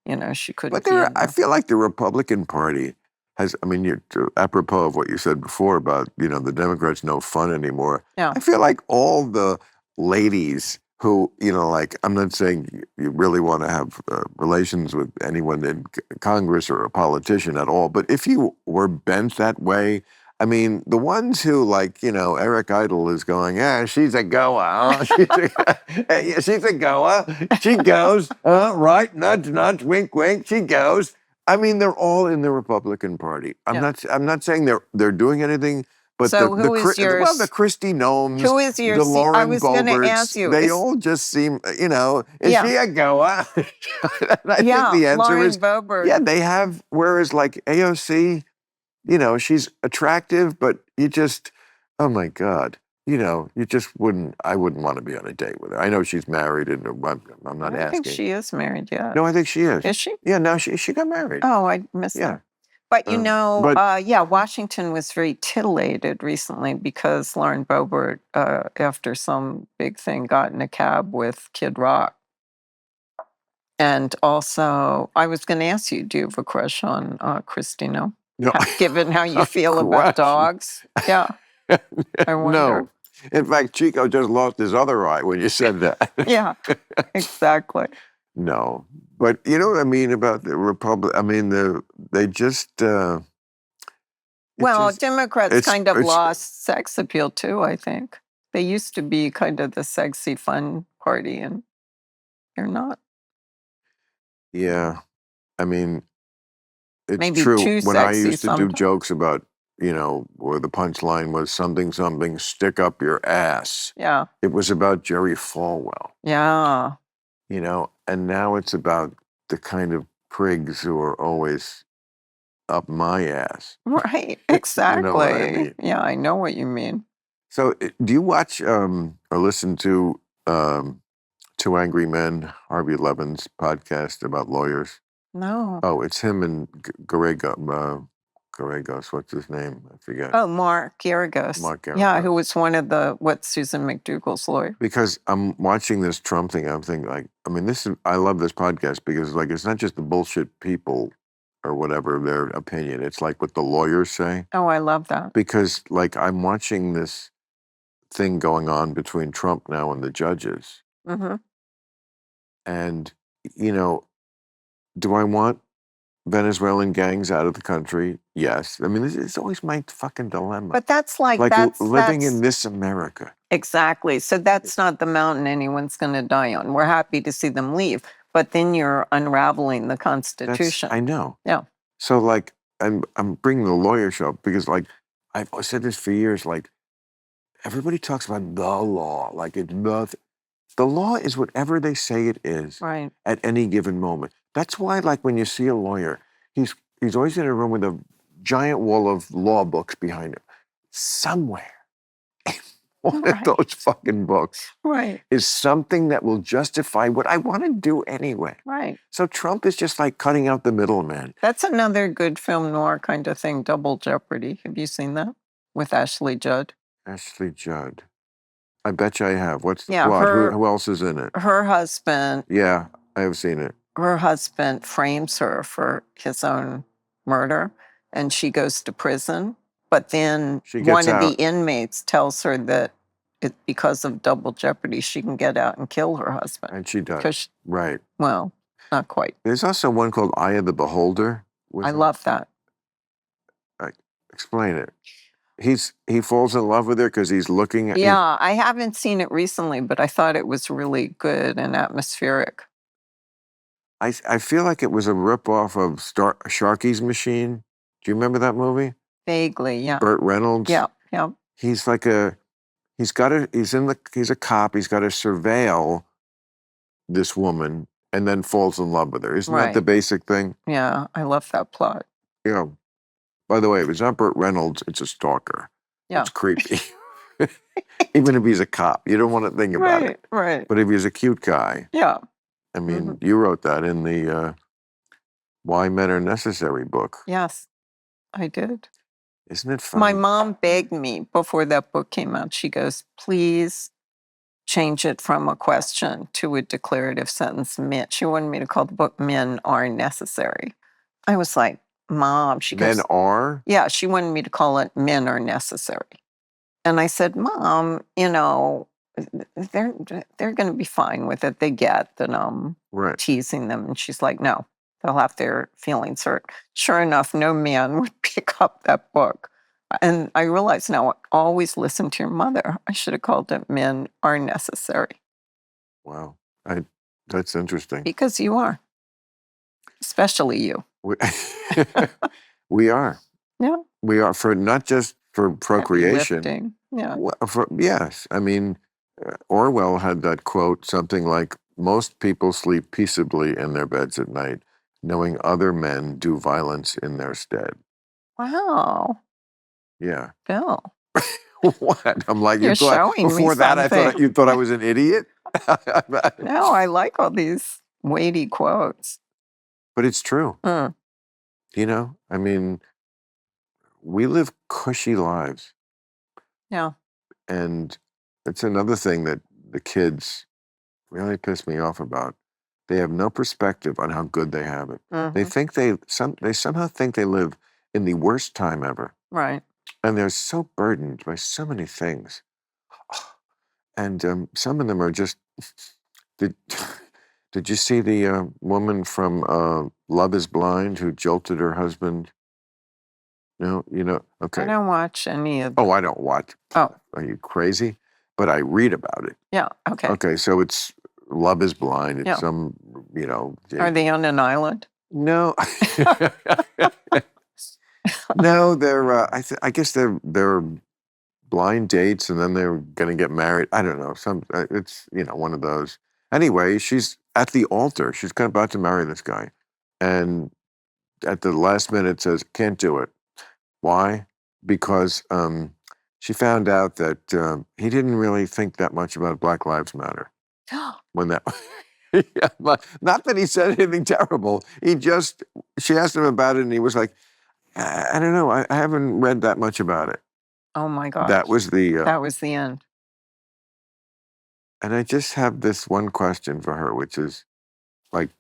you know, she couldn't But be in I there. feel like the Republican Party has, I mean, apropos of what you said before about, you know, the Democrats no fun anymore. Yeah. I feel like all the ladies who, you know, like, I'm not saying you really want to have relations with anyone in Congress or a politician at all, but if you were bent that way, I mean, the ones who, like, you know, Eric Idle is going, yeah, she's a goer, huh? She's a goer. She goes, right, nudge, nudge, wink, wink. She goes. I mean, they're all in the Republican Party. I'm not saying they're doing anything, but So who is yours? the Christy Gnomes, Who is your? the I Lauren was going to ask Boeberts, you. they all just seem, you know, is Yeah. she a goer? And I think the answer Lauren is, Boebert. yeah, they have. Whereas like AOC, you know, she's attractive, but you just, oh my God, you know, I wouldn't want to be on a date with her. I know she's married, and I'm not I don't asking. think she is married yet. No, I think she is. Is she? Yeah, no, she got married. Oh, I missed Yeah. that. But you know, but- yeah, Washington was very titillated recently because Lauren Boebert, after some big thing, got in a cab with Kid Rock. And also, I was going to ask you, do you have a crush on Christina? No. Given how you feel about Crush? dogs? Yeah, I wonder. No. In fact, Chico just lost his other eye when you said that. Yeah, exactly. No. But you know what I mean about the Republic? I mean, they just... Well, just- Democrats kind of it's- lost sex appeal too, I think. They used to be kind of the sexy, fun party, and they're not. Yeah. I mean, it's Maybe true. too When I sexy used to do sometimes. jokes about, you know, where the punchline was something, something, stick up your ass. Yeah, It was about Jerry Falwell, yeah. you know, and now it's about the kind of prigs who are always up my ass. Right, You exactly. know what I mean. Yeah, I know what you mean. So, do you watch or listen to Two Angry Men, Harvey Levin's podcast about lawyers? No. Oh, it's him and Garagos. What's his name? I forget. Oh, Mark Garagos. Mark Yeah, Garagos. who was one of the, Susan McDougal's lawyer. Because I'm watching this Trump thing, I'm thinking like, I mean, I love this podcast because like it's not just the bullshit people or whatever their opinion. It's like what the lawyers say. Oh, I love that. Because like I'm watching this thing going on between Trump now and the judges, Mm-hmm. and you know, do I want Venezuelan gangs out of the country? Yes. I mean, it's always my fucking dilemma. But that's like, living that's in this America. exactly. So that's not the mountain anyone's going to die on. We're happy to see them leave, but then you're unraveling the Constitution. I know. Yeah. So like, I'm bringing the lawyer show up because like I've said this for years. Like everybody talks about the law, like it's nothing. The law is whatever they say it is Right. at any given moment. That's why, like, when you see a lawyer, he's always in a room with a giant wall of law books behind him. Somewhere in one of Right. those fucking books Right. is something that will justify what I want to do anyway. Right. So Trump is just like cutting out the middleman. That's another good film noir kind of thing, Double Jeopardy. Have you seen that? With Ashley Judd? Ashley Judd. I bet you I have. What's the Yeah, plot? Who else is in it? her husband Yeah, I have seen it. her husband frames her for his own murder, and she goes to prison. But then She gets one of the out. inmates tells her that because of double jeopardy, she can get out and kill her husband. And she does. 'Cause Right. well, not quite. There's also one called Eye of the Beholder. I love that. Explain it. He falls in love with her because he's looking at. Yeah, I haven't seen it recently, but I thought it was really good and atmospheric. I feel like it was a ripoff of Sharky's Machine. Do you remember that movie? Vaguely, yeah. Burt Reynolds. Yeah, yeah. He's like he's a cop. He's got to surveil this woman and then falls in love with her. Isn't that the Right. basic thing? Yeah, I love that plot. Yeah. By the way, if it's not Burt Reynolds, it's a stalker. Yeah. It's creepy. Even if he's a cop, you don't want to think about it. Right. But if he's a cute guy, Yeah. I mean, you wrote that in the Why Men Are Necessary book. Yes, I did. Isn't it funny? My mom begged me before that book came out. She goes, please change it from a question to a declarative sentence. She wanted me to call the book Men Are Necessary. I was like, Mom, she goes, Men are? yeah, she wanted me to call it Men Are Necessary. And I said, Mom, they're going to be fine with it. They get that I'm Right. teasing them. And she's like, no, they'll have their feelings hurt. Sure enough, no man would pick up that book. And I realize now, always listen to your mother. I should have called it Men Are Necessary. Wow. That's interesting. Because you are. Especially you. We are. Yeah. We are, for not just for procreation. Lifting. Yeah. Yes. I mean, Orwell had that quote, something like, most people sleep peaceably in their beds at night, knowing other men do violence in their stead. Wow. Yeah. Bill. What? I'm like, You're showing me before that, I thought something. you thought I was an idiot. No, I like all these weighty quotes. But it's true. Mm. I mean, we live cushy lives. Yeah. And it's another thing that the kids really piss me off about. They have no perspective on how good they have it. They think they somehow think they live in the worst time ever. Right. And they're so burdened by so many things. And some of them are just. Did you see the woman from Love Is Blind who jolted her husband? No, okay. I don't watch any of Oh, I don't watch. Oh. Are you crazy? But I read about it. Yeah, okay. Okay, so it's Love Is Blind. It's Yeah. some, Are they on an island? No. No, they're. I guess they're blind dates, and then they're going to get married. I don't know. It's one of those. Anyway, she's at the altar. She's about to marry this guy, and at the last minute says, "Can't do it." Why? Because she found out that he didn't really think that much about Black Lives Matter. When that. Yeah, not that he said anything terrible. She asked him about it, and he was like, I don't know. I haven't read that much about it. Oh my gosh. That was That was the end. And I just have this one question for her, which is like,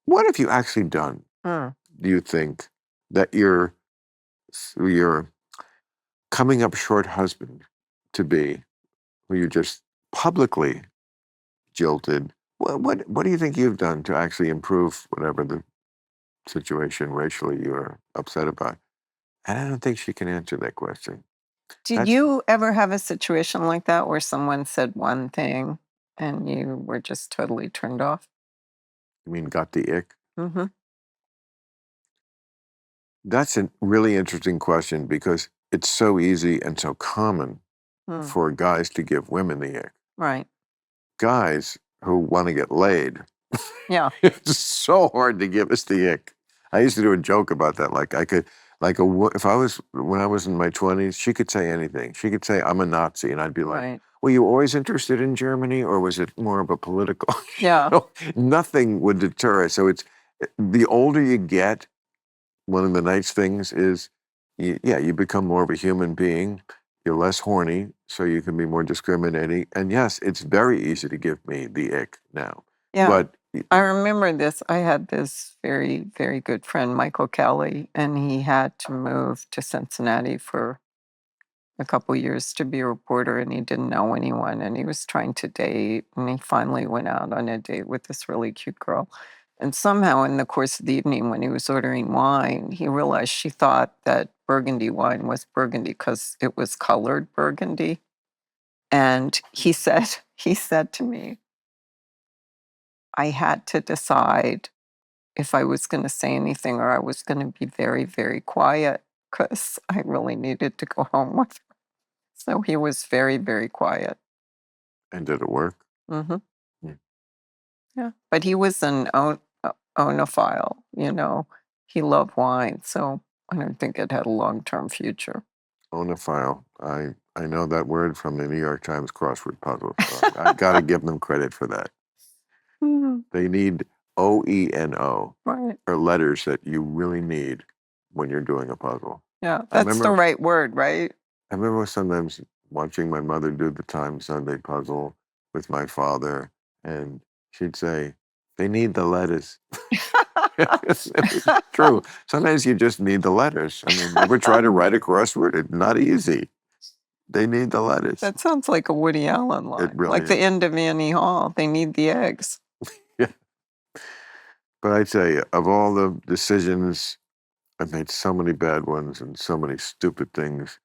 what have you actually done? Do you think that your coming up short husband to be, who you just publicly jilted? What do you think you've done to actually improve whatever the situation racially you're upset about? And I don't think she can answer that question. Did you ever have a situation like that where someone said one thing and you were just totally turned off? You mean got the ick? Mm-hmm. That's a really interesting question because it's so easy and so common for guys to give women the ick. Right. guys who want to get laid. Yeah. It's so hard to give us the ick. I used to do a joke about that. Like I could, if I was, when I was in my 20s, she could say anything. She could say, I'm a Nazi. And I'd be like, Right. were you always interested in Germany, or was it more of a political? Yeah. Nothing would deter us. So it's, the older you get, one of the nice things is, you become more of a human being. You're less horny, so you can be more discriminating. And yes, it's very easy to give me the ick now. Yeah. But I remember this. I had this very, very good friend, Michael Kelly, and he had to move to Cincinnati for a couple years to be a reporter, and he didn't know anyone, and he was trying to date, and he finally went out on a date with this really cute girl. And somehow in the course of the evening, when he was ordering wine, he realized she thought that Burgundy wine was Burgundy because it was colored Burgundy. And he said to me, I had to decide if I was going to say anything or I was going to be very, very quiet because I really needed to go home with her. So he was very, very quiet. And did it work? Mm-hmm. Yeah. Yeah. But he was an onophile, He loved wine, so I don't think it had a long-term future. Onophile. I know that word from the New York Times crossword puzzle. So I got to give them credit for that. They need OENO, Right. or letters that you really need when you're doing a puzzle. Yeah, that's the right word, right? I remember sometimes watching my mother do the Time Sunday puzzle with my father, and she'd say, they need the letters. It's true. Sometimes you just need the letters. I mean, ever try to write a crossword? It's not easy. They need the letters. That sounds like a Woody Allen line. It really like the is. end of Annie Hall. They need the eggs. Yeah. But I tell you, of all the decisions, I've made so many bad ones and so many stupid things.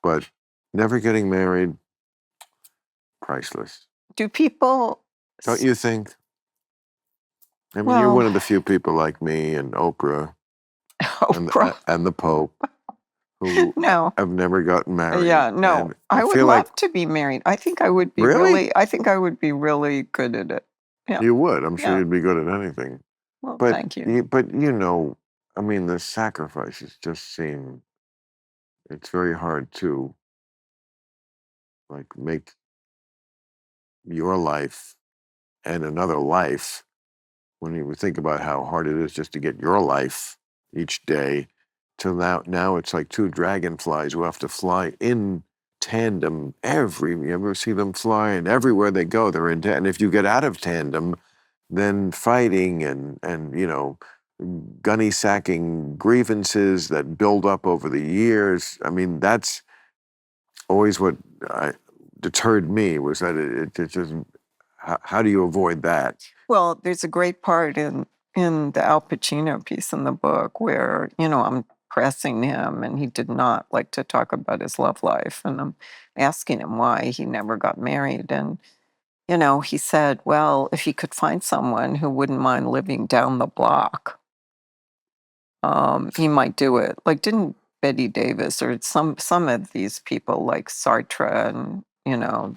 But never getting married, priceless. Do people... Don't you think? I mean, Well, you're one of the few people like me and Oprah and the Pope who No. have never gotten married. Yeah, no. And I would feel love like, to be married. I think I would be Really? I think I would be really good at it. Yeah. you would. I'm sure Yeah. you'd be good at anything. Well, But thank you. I mean, the sacrifices just seem, it's very hard to like make your life and another life, when you think about how hard it is just to get your life each day, till now it's like two dragonflies who have to fly in tandem. You ever see them fly, and everywhere they go they're in tandem. And if you get out of tandem, then fighting and gunny sacking grievances that build up over the years. I mean, that's always what deterred me, was that it just, how do you avoid that? Well, there's a great part in the Al Pacino piece in the book where, I'm pressing him and he did not like to talk about his love life. And I'm asking him why he never got married. And, he said, well, if he could find someone who wouldn't mind living down the block, he might do it. Like, didn't Betty Davis or some of these people like Sartre and,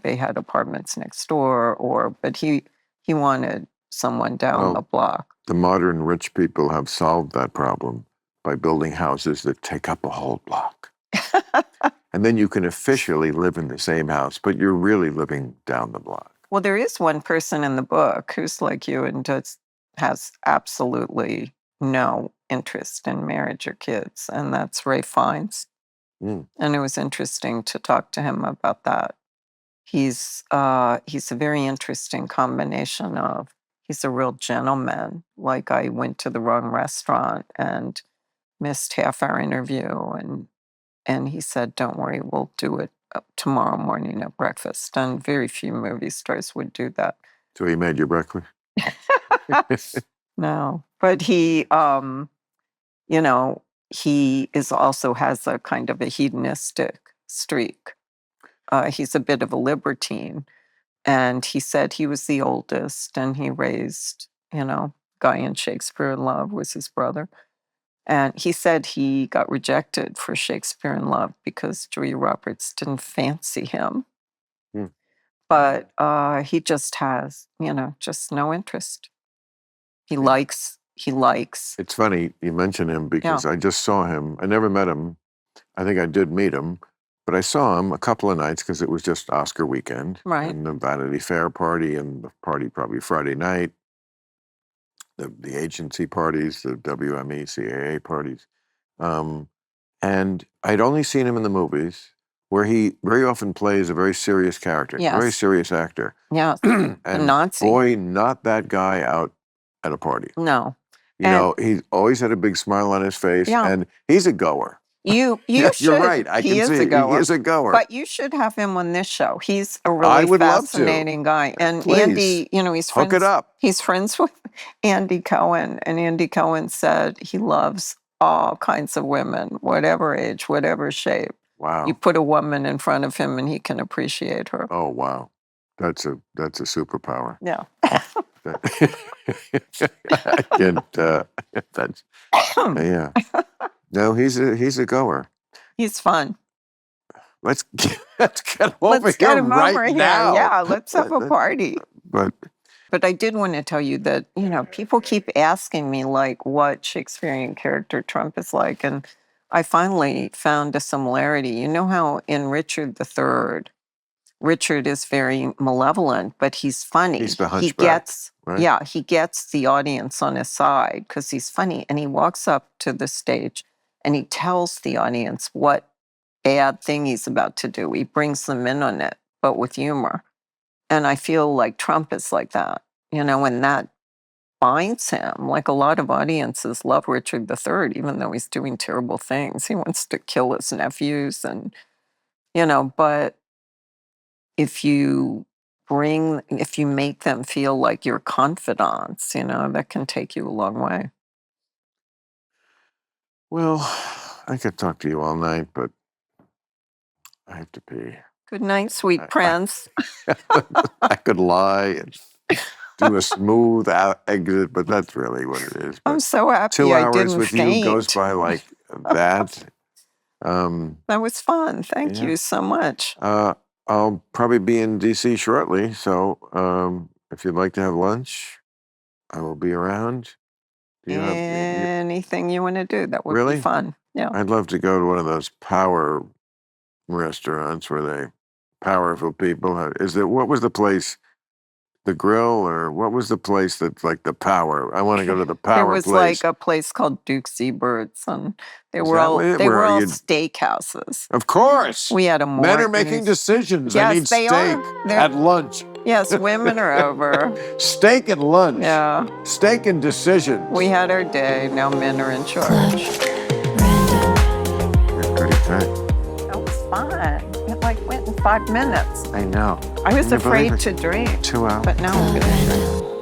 they had apartments next door, but he wanted someone down the block. The modern rich people have solved that problem by building houses that take up a whole block. And then you can officially live in the same house, but you're really living down the block. Well, there is one person in the book who's like you and has absolutely no interest in marriage or kids, and that's Ray Fiennes. And it was interesting to talk to him about that. He's a very interesting combination of, he's a real gentleman. Like, I went to the wrong restaurant and missed half our interview, and he said, don't worry, we'll do it tomorrow morning at breakfast. And very few movie stars would do that. So he made you breakfast? No, but he also has a kind of a hedonistic streak. He's a bit of a libertine. And he said he was the oldest, and he raised, Guy in Shakespeare in Love was his brother. And he said he got rejected for Shakespeare in Love because Julia Roberts didn't fancy him. but he just has, just no interest. He likes. It's funny you mention him because I just saw him. I never met him. I think I did meet him, but I saw him a couple of nights because it was just Oscar weekend. Right. And the Vanity Fair party and the party probably Friday night, the agency parties, the WME, CAA parties. And I'd only seen him in the movies where he very often plays a very serious character, Yes. a very serious actor. Yes. And Nazi. boy, not that guy out at a party. No. He always had a big smile on his face, and he's a goer. You should. You're right. I can see he is a goer. But you should have him on this show. He's a really fascinating guy. And Please. Andy, he's friends. Hook it up. He's friends with Andy Cohen, and Andy Cohen said he loves all kinds of women, whatever age, whatever shape. Wow. You put a woman in front of him, and he can appreciate her. Oh wow, that's a superpower. Yeah. I can't. That's yeah. No, he's a goer. He's fun. Let's get over here right now. Yeah, let's have a party. But I did want to tell you that, people keep asking me, like, what Shakespearean character Trump is like. And I finally found a similarity. You know how in Richard III, Richard is very malevolent, but he's funny. He's the hunchback. Right? He gets the audience on his side because he's funny. And he walks up to the stage and he tells the audience what bad thing he's about to do. He brings them in on it, but with humor. And I feel like Trump is like that, and that binds him. Like a lot of audiences love Richard III, even though he's doing terrible things. He wants to kill his nephews and, but if you make them feel like your confidants, that can take you a long way. Well, I could talk to you all night, but I have to pee. Good night, sweet prince. I could lie and do a smooth exit, but that's really what it is. But I'm so happy 2 I hours didn't with faint. you goes by like that. That was fun. Thank you so much. I'll probably be in DC shortly, so if you'd like to have lunch, I will be around. Anything you want to do, that would be fun. Yeah. I'd love to go to one of those power restaurants where they powerful people. What was the place? The Grill, or what was the place that's like the power? I want to go to the power place. There was like a place called Duke's Eberts, and they were all steakhouses. Of course. We had a Men are making decisions. Yes, I need steak at lunch. Yes, women are over. Steak and lunch. Yeah. Steak and decisions. We had our day. Now men are in charge. Pretty tight. That was fun. It went in 5 minutes. I know. I was afraid to drink. 2 hours. But now I'm going to drink.